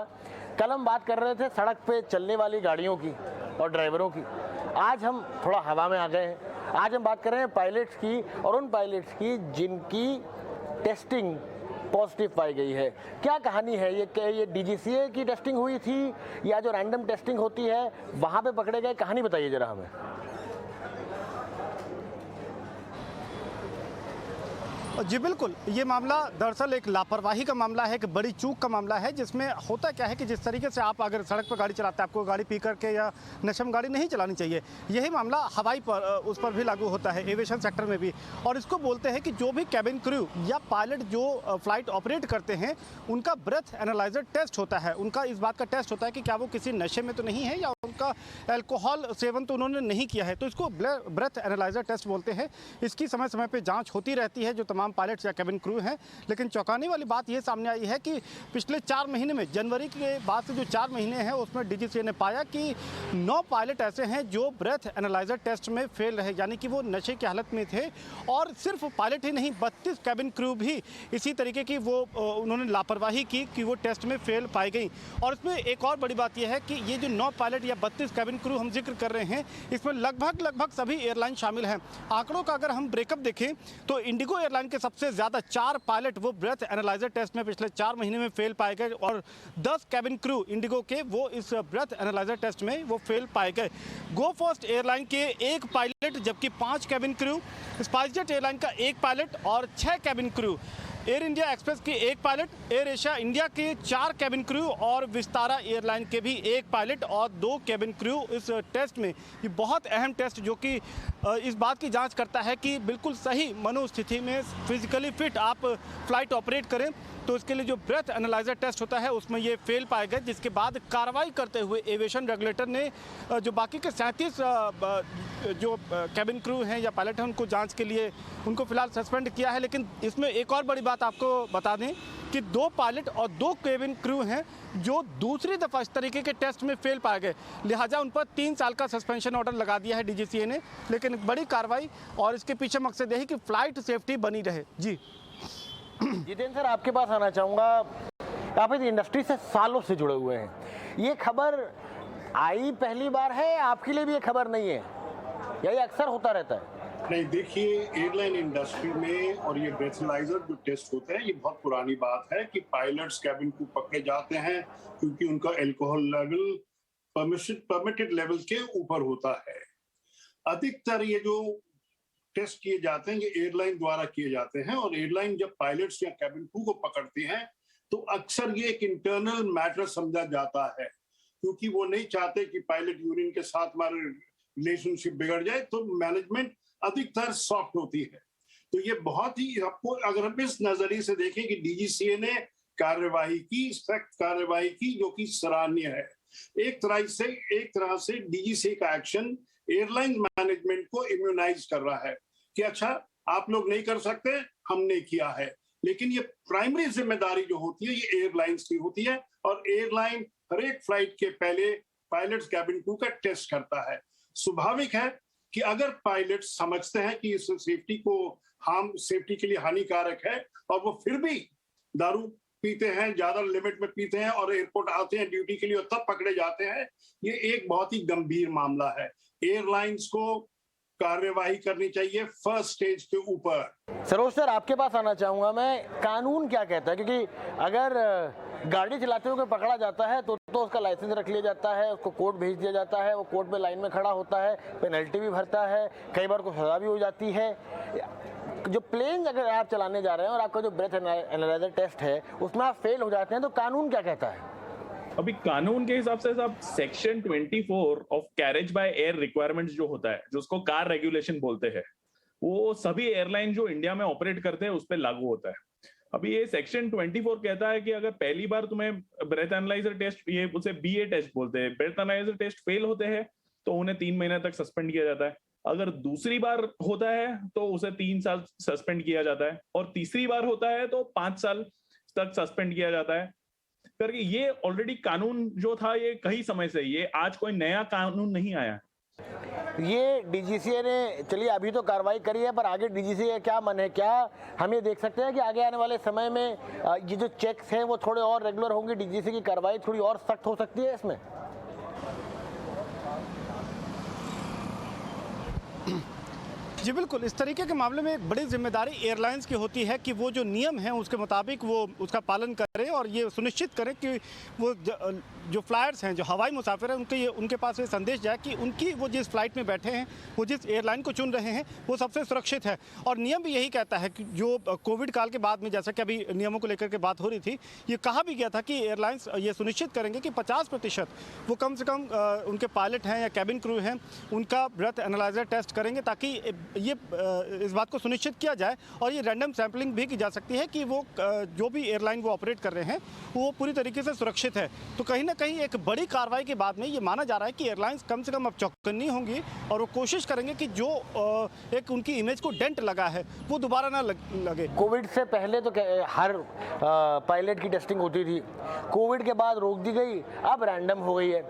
कल हम बात कर रहे थे सड़क पे चलने वाली गाड़ियों की और ड्राइवरों की, आज हम थोड़ा हवा में आ गए हैं। आज हम बात कर रहे हैं पायलट्स की, और उन पायलट्स की जिनकी टेस्टिंग पॉजिटिव पाई गई है। क्या कहानी है? ये डीजीसीए की टेस्टिंग हुई थी या जो रैंडम टेस्टिंग होती है वहाँ पे पकड़े गए? कहानी बताइए जरा हमें। जी बिल्कुल, ये मामला दरअसल एक लापरवाही का मामला है, एक बड़ी चूक का मामला है, जिसमें होता क्या है कि जिस तरीके से आप अगर सड़क पर गाड़ी चलाते हैं, आपको गाड़ी पी करके या नशे में गाड़ी नहीं चलानी चाहिए। यही मामला हवाई पर उस पर भी लागू होता है, एविएशन सेक्टर में भी। और इसको बोलते हैं कि जो भी कैबिन क्रू या पायलट जो फ्लाइट ऑपरेट करते हैं, उनका ब्रेथ एनालाइजर टेस्ट होता है। उनका इस बात का टेस्ट होता है कि क्या वो किसी नशे में तो नहीं है या उनका अल्कोहल सेवन तो उन्होंने नहीं किया है। तो इसको ब्रेथ एनालाइजर टेस्ट बोलते हैं। इसकी समय समय पर जाँच होती रहती है। जो तमाम तमाम पायलट्स या कैबिन क्रू हैं। लेकिन चौंकाने वाली बात ये सामने आई है कि पिछले 4 महीने में, जनवरी के बाद से जो 4 महीने हैं उसमें DGCA ने पाया कि 9 पायलट ऐसे हैं जो ब्रेथ एनालाइजर टेस्ट में फेल रहे, यानी कि वो नशे की हालत में थे। और सिर्फ पायलट ही नहीं, 32 कैबिन क्रू भी इसी तरीके की वो उन्होंने लापरवाही की कि वो टेस्ट में फेल पाई गई। और इसमें एक और बड़ी बात यह है कि ये जो 9 पायलट या 32 कैबिन क्रू हम जिक्र कर रहे हैं, इसमें लगभग सभी एयरलाइन शामिल हैं। आंकड़ों का अगर हम ब्रेकअप देखें तो इंडिगो एयरलाइन के सबसे ज़्यादा 4 पायलट वो ब्रेथ एनालाइजर टेस्ट में पिछले 4 महीने में फेल पाए गए और 10 कैबिन क्रू इंडिगो के वो इस ब्रेथ एनालाइजर टेस्ट में वो फेल पाए गए। गो फर्स्ट एयरलाइन के 1 पायलट जबकि 5 कैबिन क्रू, स्पाइसजेट एयरलाइन का 1 पायलट और 6 cabin crew, air India express के 1 पायलट, एयर एशिया इंडिया के 4 कैबिन क्रू और विस्तारा एयरलाइन के भी 1 पायलट और 2 कैबिन क्रू इस टेस्ट में। ये बहुत अहम टेस्ट जो कि इस बात की जांच करता है कि बिल्कुल सही मनोस्थिति में फिजिकली फिट आप फ्लाइट ऑपरेट करें। तो इसके लिए जो ब्रेथ एनालाइजर टेस्ट होता है उसमें ये फेल पाए गए, जिसके बाद कार्रवाई करते हुए एविएशन रेगुलेटर ने जो बाकी के 37 जो कैबिन क्रू हैं या पायलट हैं उनको जांच के लिए उनको फिलहाल सस्पेंड किया है। लेकिन इसमें एक और बड़ी बात आपको बता दें कि 2 पायलट और 2 कैबिन क्रू हैं जो दूसरी दफ़ा इस तरीके के टेस्ट में फेल पाए गए, लिहाजा उन पर 3 साल का सस्पेंशन ऑर्डर लगा दिया है DGCA ने। लेकिन बड़ी कार्रवाई और इसके पीछे मकसद यही कि फ्लाइट सेफ्टी बनी रहे। जी जितेंद्र सर, आपके पास आना चाहूँगा। आप इस इंडस्ट्री से सालों से जुड़े हुए हैं, ये खबर आई पहली बार है, आपके लिए भी ये खबर नहीं है या ये अक्सर होता रहता है? नहीं, देखिए एयरलाइन इंडस्ट्री में और ये ब्रेथलाइजर जो टेस्ट होते हैं ये बहुत पुरानी बात है कि पायलट्स कैबिन को पकड़े जाते हैं क्योंकि उनका अल्कोहल लेवल परमिटेड लेवल के ऊपर होता है। अधिकतर ये जो टेस्ट किए जाते हैं ये एयरलाइन द्वारा किए जाते हैं और एयरलाइन जब पायलट्स या कैबिन क्रू को पकड़ती हैं तो अक्सर ये एक इंटरनल मैटर समझा जाता है क्योंकि वो नहीं चाहते कि पायलट यूनियन के साथ हमारे रिलेशनशिप बिगड़ जाए, तो मैनेजमेंट अधिकतर सॉफ्ट होती है। तो ये बहुत ही, आपको अगर हम इस नजरिए से देखें कि DGCA ने कार्यवाही की, सख्त कार्यवाही की जो कि सराहनीय है। एक तरह से DGCA का एक्शन एयरलाइन मैनेजमेंट को इम्यूनाइज कर रहा है कि अच्छा आप लोग नहीं कर सकते, हमने किया है। लेकिन ये प्राइमरी जिम्मेदारी जो होती है ये एयरलाइंस की होती है और एयरलाइन हर एक फ्लाइट के पहले पायलट्स कैबिन क्रू का टेस्ट करता है। स्वाभाविक है कि अगर पायलट समझते हैं कि इस सेफ्टी के लिए हानिकारक है और वो फिर भी दारू पीते हैं, ज्यादा लिमिट में पीते हैं और एयरपोर्ट आते हैं ड्यूटी के लिए और तब पकड़े जाते हैं, ये एक बहुत ही गंभीर मामला है। एयरलाइंस को कार्यवाही करनी चाहिए फर्स्ट स्टेज के ऊपर। सरोज सर, आपके पास आना चाहूंगा मैं। कानून क्या कहता है, क्योंकि अगर गाड़ी चलाते हुए पकड़ा जाता है तो उसका लाइसेंस रख लिया जाता है, उसको कोर्ट भेज दिया जाता है, वो कोर्ट में लाइन में खड़ा होता है, पेनल्टी भी भरता है, कई बार को सजा भी हो जाती है। जो प्लेन अगर आप चलाने जा रहे हैं और आपका जो ब्रेथ एनालाइजर टेस्ट है उसमें आप फेल हो जाते हैं तो कानून क्या कहता है? अभी कानून के हिसाब से साहब section 24 of carriage by air requirements जो होता है, जो उसको कार रेगुलेशन बोलते हैं, वो सभी एयरलाइन जो इंडिया में ऑपरेट करते हैं उस पर लागू होता है। अभी ये सेक्शन 24 कहता है कि अगर पहली बार तुम्हें ब्रेथ एनालाइजर टेस्ट, ये उसे BA टेस्ट बोलते हैं, ब्रेथ एनालाइजर टेस्ट फेल होते हैं तो उन्हें 3 महीने तक सस्पेंड किया जाता है। अगर दूसरी बार होता है तो उसे 3 साल सस्पेंड किया जाता है और तीसरी बार होता है तो 5 साल तक सस्पेंड किया जाता है। करके ये ऑलरेडी कानून जो था ये कई समय से, ये आज कोई नया कानून नहीं आया। ये DGCA ने, चलिए अभी तो कार्रवाई करी है, पर आगे DGCA क्या मन है? क्या हम ये देख सकते हैं कि आगे आने वाले समय में ये जो चेक्स हैं वो थोड़े और रेगुलर होंगे, DGCA की कार्रवाई थोड़ी और सख्त हो सकती है इसमें? जी बिल्कुल, इस तरीके के मामले में एक बड़ी जिम्मेदारी एयरलाइंस की होती है कि वो जो नियम हैं उसके मुताबिक वो उसका पालन करें और ये सुनिश्चित करें कि वो जो फ्लायर्स हैं, जो हवाई मुसाफिर हैं, उनके पास ये संदेश जाए कि उनकी वो जिस फ्लाइट में बैठे हैं, वो जिस एयरलाइन को चुन रहे हैं वो सबसे सुरक्षित है। और नियम भी यही कहता है कि जो कोविड काल के बाद में, जैसा कि अभी नियमों को लेकर के बात हो रही थी, ये कहा भी गया था कि एयरलाइंस ये सुनिश्चित करेंगे कि 50% वो कम से कम उनके पायलट हैं या कैबिन क्रू हैं उनका ब्रेथ एनालाइजर टेस्ट करेंगे ताकि ये इस बात को सुनिश्चित किया जाए और ये रैंडम सैंपलिंग भी की जा सकती है कि वो जो भी एयरलाइन वो ऑपरेट कर रहे हैं वो पूरी तरीके से सुरक्षित है। तो कहीं ना कहीं एक बड़ी कार्रवाई के बाद में ये माना जा रहा है कि एयरलाइंस कम से कम अब चौकन्नी होंगी और वो कोशिश करेंगे कि जो एक उनकी इमेज को डेंट लगा है वो दोबारा ना लगे। कोविड से पहले तो हर पायलट की टेस्टिंग होती थी, कोविड के बाद रोक दी गई, अब रैंडम हो गई है।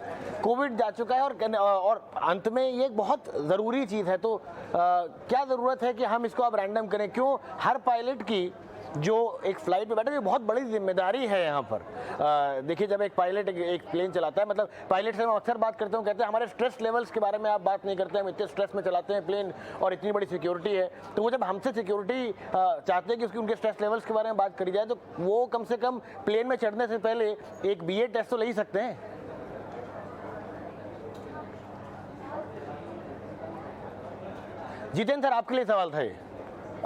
कोविड जा चुका है और अंत में ये एक बहुत ज़रूरी चीज़ है। तो क्या ज़रूरत है कि हम इसको अब रैंडम करें? क्यों हर पायलट की जो एक फ्लाइट पे बैठे ये बहुत बड़ी जिम्मेदारी है यहाँ पर। देखिए, जब एक पायलट एक प्लेन चलाता है, मतलब पायलट से मैं अक्सर बात करता हूँ, कहते हैं हमारे स्ट्रेस लेवल्स के बारे में आप बात नहीं करते, हम इतने स्ट्रेस में चलाते हैं प्लेन और इतनी बड़ी सिक्योरिटी है। तो वो जब हमसे सिक्योरिटी चाहते हैं कि उसकी उनके स्ट्रेस लेवल्स के बारे में बात करी जाए, तो वो कम से कम प्लेन में चढ़ने से पहले एक BA टेस्ट तो ले ही सकते हैं। जितेंद्र सर, आपके लिए सवाल था ये।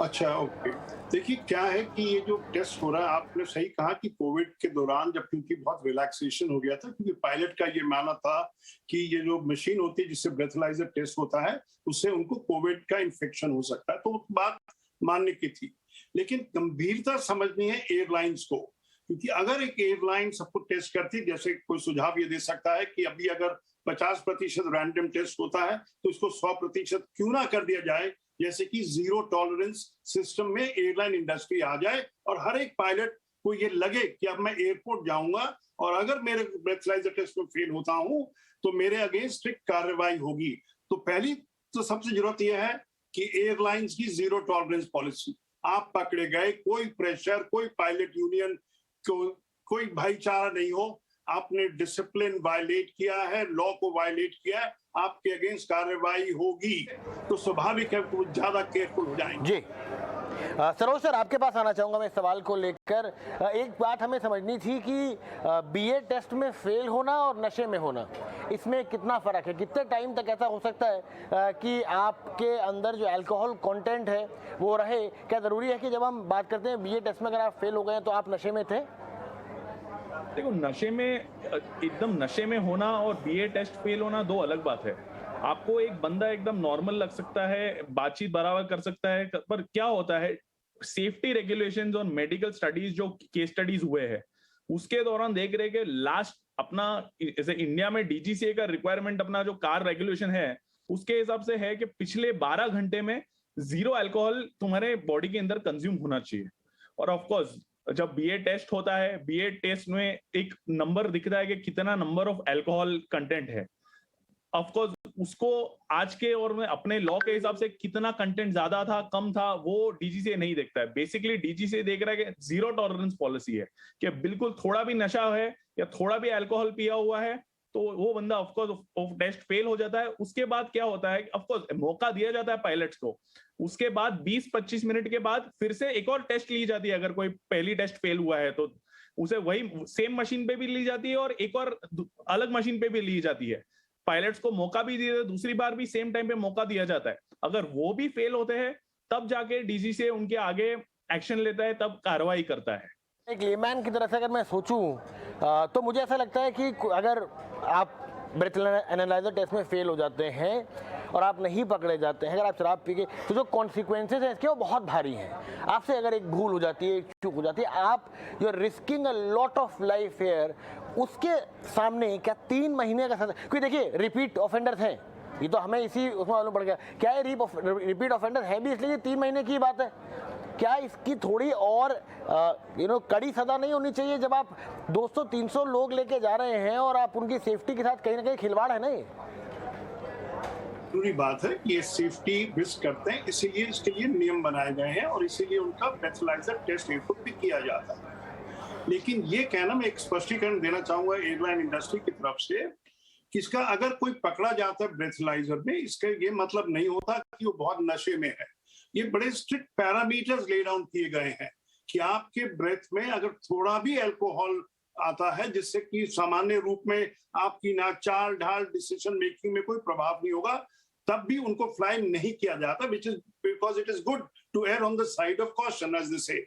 अच्छा, ओके। देखिए, क्या है कि ये जो टेस्ट हो रहा है, आपने सही कहा कि कोविड के दौरान जब क्योंकि बहुत रिलैक्सेशन हो गया था, क्योंकि पायलट का ये मानना था कि ये जो मशीन होती है जिससे ब्रेथलाइजर टेस्ट होता है उससे उनको कोविड का इन्फेक्शन हो सकता है, तो बात मानने की थी। लेकिन गंभीरता समझनी है एयरलाइंस को, क्योंकि अगर एक एयरलाइन सबको टेस्ट करती, जैसे कोई सुझाव ये दे सकता है कि अभी अगर 50% रैंडम टेस्ट होता है तो इसको 100% क्यों ना कर दिया जाए, जैसे कि जीरो टॉलरेंस सिस्टम में एयरलाइन इंडस्ट्री आ जाए और हर एक पायलट को ये लगे कि अब मैं एयरपोर्ट जाऊंगा और अगर मेरे ब्रेथलाइजर टेस्ट में फेल होता हूं तो मेरे अगेंस्ट स्ट्रिक्ट कार्रवाई होगी। तो पहली तो सबसे जरूरत यह है कि एयरलाइंस की जीरो टॉलरेंस पॉलिसी। आप पकड़े गए, कोई प्रेशर, कोई पायलट यूनियन को कोई भाईचारा नहीं हो, आपने डिसिप्लिन वायलेट किया है, लॉ को वायलेट किया है, आपके अगेंस्ट कार्रवाई होगी। तो स्वाभाविक है वो ज्यादा केयरफुल हो जाएंगे। जी सरोज सर, आपके पास आना चाहूंगा मैं इस सवाल को लेकर। एक बात हमें समझनी थी कि BA टेस्ट में फेल होना और नशे में होना, इसमें कितना फर्क है? कितने टाइम तक ऐसा हो सकता है कि आपके अंदर जो अल्कोहल कंटेंट है वो रहे? क्या जरूरी है कि जब हम बात करते हैं BA टेस्ट में अगर आप फेल हो गए तो आप नशे में थे? देखो, नशे में एकदम नशे में होना और BA टेस्ट फेल होना दो अलग बात है। आपको एक बंदा एकदम नॉर्मल लग सकता है, बातचीत बराबर कर सकता है, पर क्या होता है, सेफ्टी रेगुलेशंस और मेडिकल स्टडीज जो केस स्टडीज हुए हैं उसके दौरान देख रहे कि लास्ट अपना जैसे इंडिया में DGCA का रिक्वायरमेंट अपना जो कार रेगुलेशन है उसके हिसाब से है कि पिछले 12 घंटे में 0 अल्कोहल तुम्हारे बॉडी के अंदर कंज्यूम होना चाहिए। और ऑफकोर्स जब BA टेस्ट होता है, BA टेस्ट में एक नंबर दिखता है कि कितना नंबर ऑफ अल्कोहल कंटेंट है। ऑफकोर्स उसको आज के और में अपने लॉ के हिसाब से कितना कंटेंट ज्यादा था कम था वो DGCA नहीं देखता है। बेसिकली DGCA देख रहा है कि जीरो टॉलरेंस पॉलिसी है, कि बिल्कुल थोड़ा भी नशा है या थोड़ा भी अल्कोहल पिया हुआ है तो वो बंदा ऑफकोर्स टेस्ट फेल हो जाता है। उसके बाद क्या होता है, ऑफकोर्स मौका दिया जाता है पायलट्स को, उसके बाद 20-25 मिनट के बाद फिर से एक और टेस्ट ली जाती है। अगर कोई पहली टेस्ट फेल हुआ है तो उसे वही सेम मशीन पे भी ली जाती है और एक और अलग मशीन पे भी ली जाती है। पायलट्स को मौका भी दिया, दूसरी बार भी सेम टाइम पे मौका दिया जाता है। अगर वो भी फेल होते हैं तब जाके DGCA उनके आगे एक्शन लेता है, तब कार्रवाई करता है। एक लेमैन की तरह से अगर मैं सोचूं तो मुझे ऐसा लगता है कि अगर आप ब्रेथ एनालाइजर टेस्ट में फेल हो जाते हैं और आप नहीं पकड़े जाते हैं, अगर आप शराब पी के, तो जो कॉन्सिक्वेंसेज हैं इसके वो बहुत भारी हैं। आपसे अगर एक भूल हो जाती है, एक चूक हो जाती है, आप you are risking a lot of life here. उसके सामने क्या 3 महीने का सजा? क्योंकि देखिए रिपीट ऑफेंडर्स हैं, ये तो हमें इसी उसमें मालूम पड़ गया। क्या ये रिपीट ऑफेंडर है भी इसलिए 3 महीने की बात है? क्या इसकी थोड़ी और कड़ी सजा नहीं होनी चाहिए जब आप 200-300 लोग लेके जा रहे हैं और आप उनकी सेफ्टी के साथ कहीं ना कहीं खिलवाड़ है? नहीं, जरूरी बात है कि ये सेफ्टी रिस्क करते हैं, इसीलिए इसके लिए नियम बनाए गए हैं और इसीलिए उनका ब्रेथलाइजर टेस्ट एयरपोर्ट भी किया जाता है। लेकिन ये कहना, मैं एक स्पष्टीकरण देना चाहूंगा एयरलाइन इंडस्ट्री की तरफ से कि इसका अगर कोई पकड़ा जाता है ब्रेथलाइजर में, इसका ये मतलब नहीं होता कि वो बहुत नशे में है। ये बड़े स्ट्रिक्ट पैरामीटर्स ले डाउन किए गए हैं कि आपके ब्रेथ में अगर थोड़ा भी अल्कोहल आता है जिससे कि सामान्य रूप में आपकी ना चाल ढाल डिसीजन मेकिंग में कोई प्रभाव नहीं होगा, तब भी उनको फ्लाई नहीं किया जाता, which is because it is good to err on the side of caution as they say.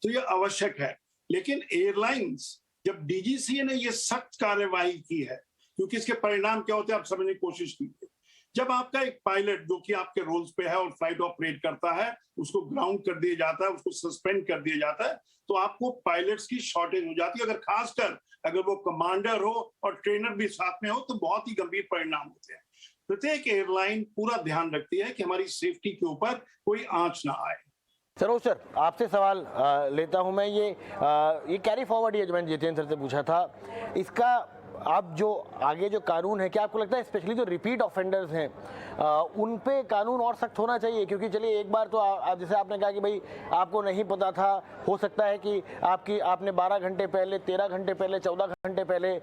तो ये आवश्यक है। लेकिन एयरलाइंस, जब DGCA ने ये सख्त कार्यवाही की है, क्योंकि इसके परिणाम क्या होते हैं आप समझने की कोशिश कीजिए। जब आपका एक पायलट जो कि आपके रोल्स पे है और फ्लाइट ऑपरेट करता है, उसको ग्राउंड कर दिया जाता है, उसको सस्पेंड कर दिया जाता है, तो आपको पायलट्स की शॉर्टेज हो जाती है। अगर खासकर अगर वो कमांडर हो और ट्रेनर भी साथ में हो तो बहुत ही गंभीर परिणाम होते हैं। प्रत्येक एयरलाइन पूरा ध्यान रखती है कि हमारी सेफ्टी के ऊपर कोई आंच ना आए। सरोज सर, आपसे सवाल लेता हूं मैं, ये कैरी फॉरवर्ड ये जो मैंने जितेंद्र सर से पूछा था, इसका अब जो आगे जो कानून है, क्या आपको लगता है स्पेशली जो रिपीट ऑफेंडर्स हैं उन पे कानून और सख्त होना चाहिए? क्योंकि चलिए एक बार तो जैसे आपने कहा कि भाई आपको नहीं पता था, हो सकता है कि आपने 12 घंटे पहले, 13 घंटे पहले, 14 घंटे पहले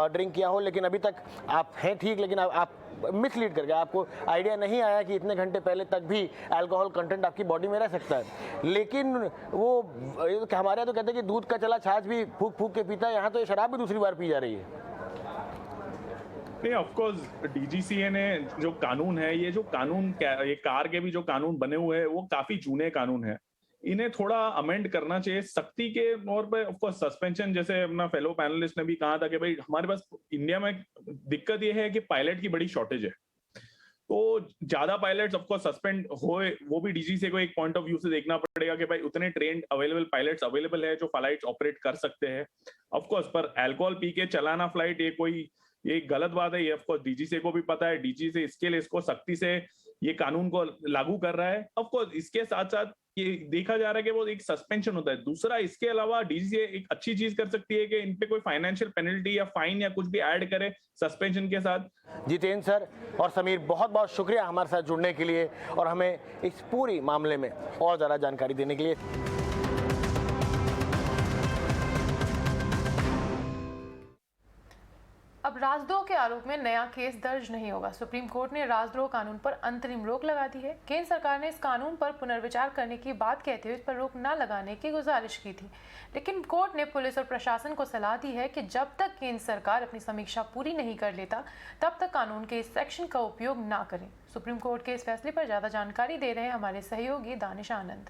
ड्रिंक किया हो, लेकिन अभी तक आप हैं ठीक, लेकिन आप मिसलीड कर गए, आपको आइडिया नहीं आया कि इतने घंटे पहले तक भी अल्कोहल कंटेंट आपकी बॉडी में रह सकता है। लेकिन वो हमारे यहाँ तो कहते हैं कि दूध का चला छाछ भी फूक फूक के पीता है, यहाँ तो ये शराब भी दूसरी बार पी जा रही है। नहीं, ऑफ कोर्स डीजीसीए ने जो कानून है, ये जो कानून, ये कार के भी जो कानून बने हुए हैं वो काफी जूने कानून है, इन्हें थोड़ा अमेंड करना चाहिए सख्ती के तौर पे। ऑफ कोर्स सस्पेंशन, जैसे अपना फेलो पैनलिस्ट ने भी कहा था कि भाई हमारे पास इंडिया में दिक्कत ये है कि पायलट की बड़ी शॉर्टेज है, तो ज्यादा पायलट्स ऑफ कोर्स सस्पेंड होए, वो भी डीजीसीए को एक पॉइंट ऑफ व्यू से देखना पड़ेगा कि भाई उतने ट्रेंड अवेलेबल पायलट्स अवेलेबल है जो फ्लाइट्स ऑपरेट कर सकते हैं। ऑफ कोर्स पर अल्कोहल पी के चलाना फ्लाइट ये गलत बात है, ये ऑफ कोर्स डीजीसीए को भी पता है, डीजीसीए इसके लिए इसको सख्ती से ये कानून को लागू कर रहा है। ऑफ कोर्स इसके साथ साथ ये देखा जा रहा है कि वो एक सस्पेंशन होता है। दूसरा, इसके अलावा डीजीसीए एक अच्छी चीज कर सकती है कि इन पे कोई फाइनेंशियल पेनल्टी या फाइन या कुछ भी ऐड करे सस्पेंशन के साथ। जितेंद्र सर और समीर, बहुत बहुत शुक्रिया हमारे साथ जुड़ने के लिए और हमें इस पूरी मामले में और ज्यादा जानकारी देने के लिए। अब राजद्रोह के आरोप में नया केस दर्ज नहीं होगा। सुप्रीम कोर्ट ने राजद्रोह कानून पर अंतरिम रोक लगा दी है। केंद्र सरकार ने इस कानून पर पुनर्विचार करने की बात कहते हुए इस पर रोक न लगाने की गुजारिश की थी, लेकिन कोर्ट ने पुलिस और प्रशासन को सलाह दी है कि जब तक केंद्र सरकार अपनी समीक्षा पूरी नहीं कर लेता तब तक कानून के इस सेक्शन का उपयोग न करें। सुप्रीम कोर्ट के इस फैसले पर ज्यादा जानकारी दे रहे हैं हमारे सहयोगी दानिश आनंद।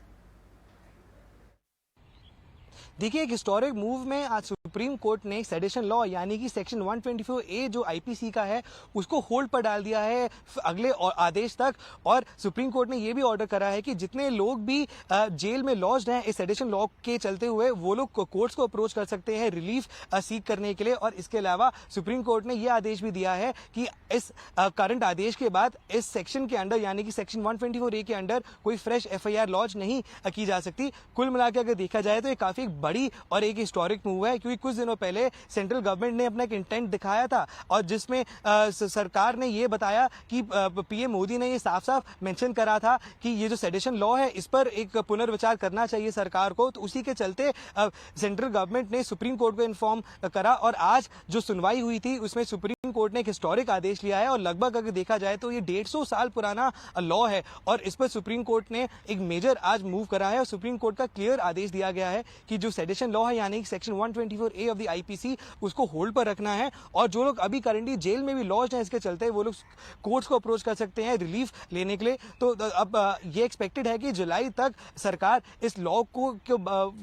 देखिए, एक हिस्टोरिक मूव में आज सुप्रीम कोर्ट ने सेडिशन लॉ यानी कि सेक्शन 124A जो आईपीसी का है उसको होल्ड पर डाल दिया है अगले आदेश तक। और सुप्रीम कोर्ट ने यह भी ऑर्डर करा है कि जितने लोग भी जेल में लॉज्ड हैं इस सेडिशन लॉ के चलते हुए, वो लोग कोर्ट्स को अप्रोच कर सकते हैं रिलीफ सीक करने के लिए। और इसके अलावा सुप्रीम कोर्ट ने यह आदेश भी दिया है कि इस करंट आदेश के बाद इस सेक्शन के अंडर यानी कि सेक्शन 124A के अंडर कोई फ्रेश FIR लॉन्च नहीं की जा सकती। कुल मिलाकर अगर देखा जाए तो ये काफी बड़ी और एक हिस्टोरिक मूव है, क्योंकि कुछ दिनों पहले सेंट्रल गवर्नमेंट ने अपना एक इंटेंट दिखाया था और जिसमें सरकार ने ये बताया कि पीएम मोदी ने ये साफ साफ मेंशन करा था कि ये जो सेडिशन लॉ है इस पर एक पुनर्विचार करना चाहिए सरकार को। तो उसी के चलते सेंट्रल गवर्नमेंट ने सुप्रीम कोर्ट को इन्फॉर्म करा और आज जो सुनवाई हुई थी उसमें सुप्रीम कोर्ट ने एक हिस्टोरिक आदेश लिया है। और लगभग अगर देखा जाए तो ये 150 साल पुराना लॉ है और इस पर सुप्रीम कोर्ट ने एक मेजर आज मूव करा है और सुप्रीम कोर्ट का क्लियर आदेश दिया गया है कि जो सेडिशन लॉ है यानी section 124A of the IPC उसको होल्ड पर रखना है। और जो लोग अभी करंटली जेल में भी लॉज्ड हैं इसके चलते वो लोग कोर्ट्स को अप्रोच कर सकते हैं रिलीफ लेने के लिए। तो अब ये एक्सपेक्टेड है कि जुलाई तक सरकार इस लॉ को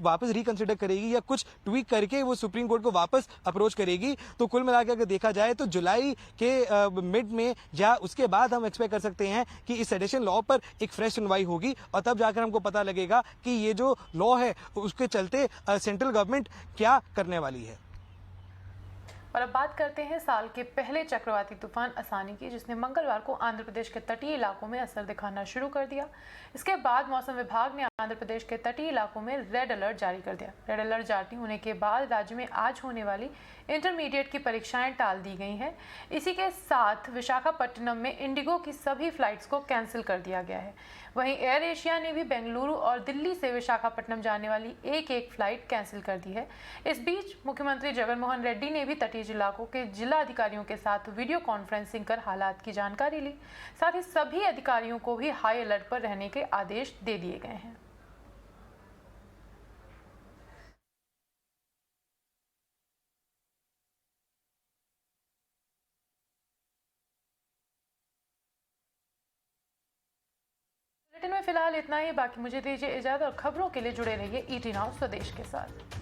वापस रिकंसिडर करेगी या कुछ ट्वीक करके वो सुप्रीम कोर्ट को वापस अप्रोच करेगी। तो कुल मिलाकर अगर देखा जाए तो जुलाई के मिड में या उसके बाद हम एक्सपेक्ट कर सकते हैं कि इस सेडिशन लॉ पर एक फ्रेश सुनवाई होगी और तब जाकर हमको पता लगेगा कि ये जो लॉ है उसके चलते सेंट्रल गवर्नमेंट क्या करने वाली है। और अब बात करते हैं साल के पहले चक्रवाती तूफान असानी की, जिसने मंगलवार को आंध्र प्रदेश के तटीय इलाकों में असर दिखाना शुरू कर दिया। इसके बाद मौसम विभाग ने आंध्र प्रदेश के तटीय इलाकों में रेड अलर्ट जारी कर दिया। रेड अलर्ट जारी होने के बाद राज्य में आज होने वाली इंटरमीडिएट की परीक्षाएं टाल दी गई हैं। इसी के साथ विशाखापट्टनम में इंडिगो की सभी फ्लाइट्स को कैंसिल कर दिया गया है। वहीं एयर एशिया ने भी बेंगलुरु और दिल्ली से विशाखापट्टनम जाने वाली एक फ्लाइट कैंसिल कर दी है। इस बीच मुख्यमंत्री जगनमोहन रेड्डी ने भी तटीय इलाकों के जिला अधिकारियों के साथ वीडियो कॉन्फ्रेंसिंग कर हालात की जानकारी ली। साथ ही सभी अधिकारियों को भी हाई अलर्ट पर रहने के आदेश दे दिए गए हैं। बुलेटिन में फिलहाल इतना ही। बाकी मुझे दीजिए इजाजत और खबरों के लिए जुड़े रहिए ET नाउ स्वदेश के साथ।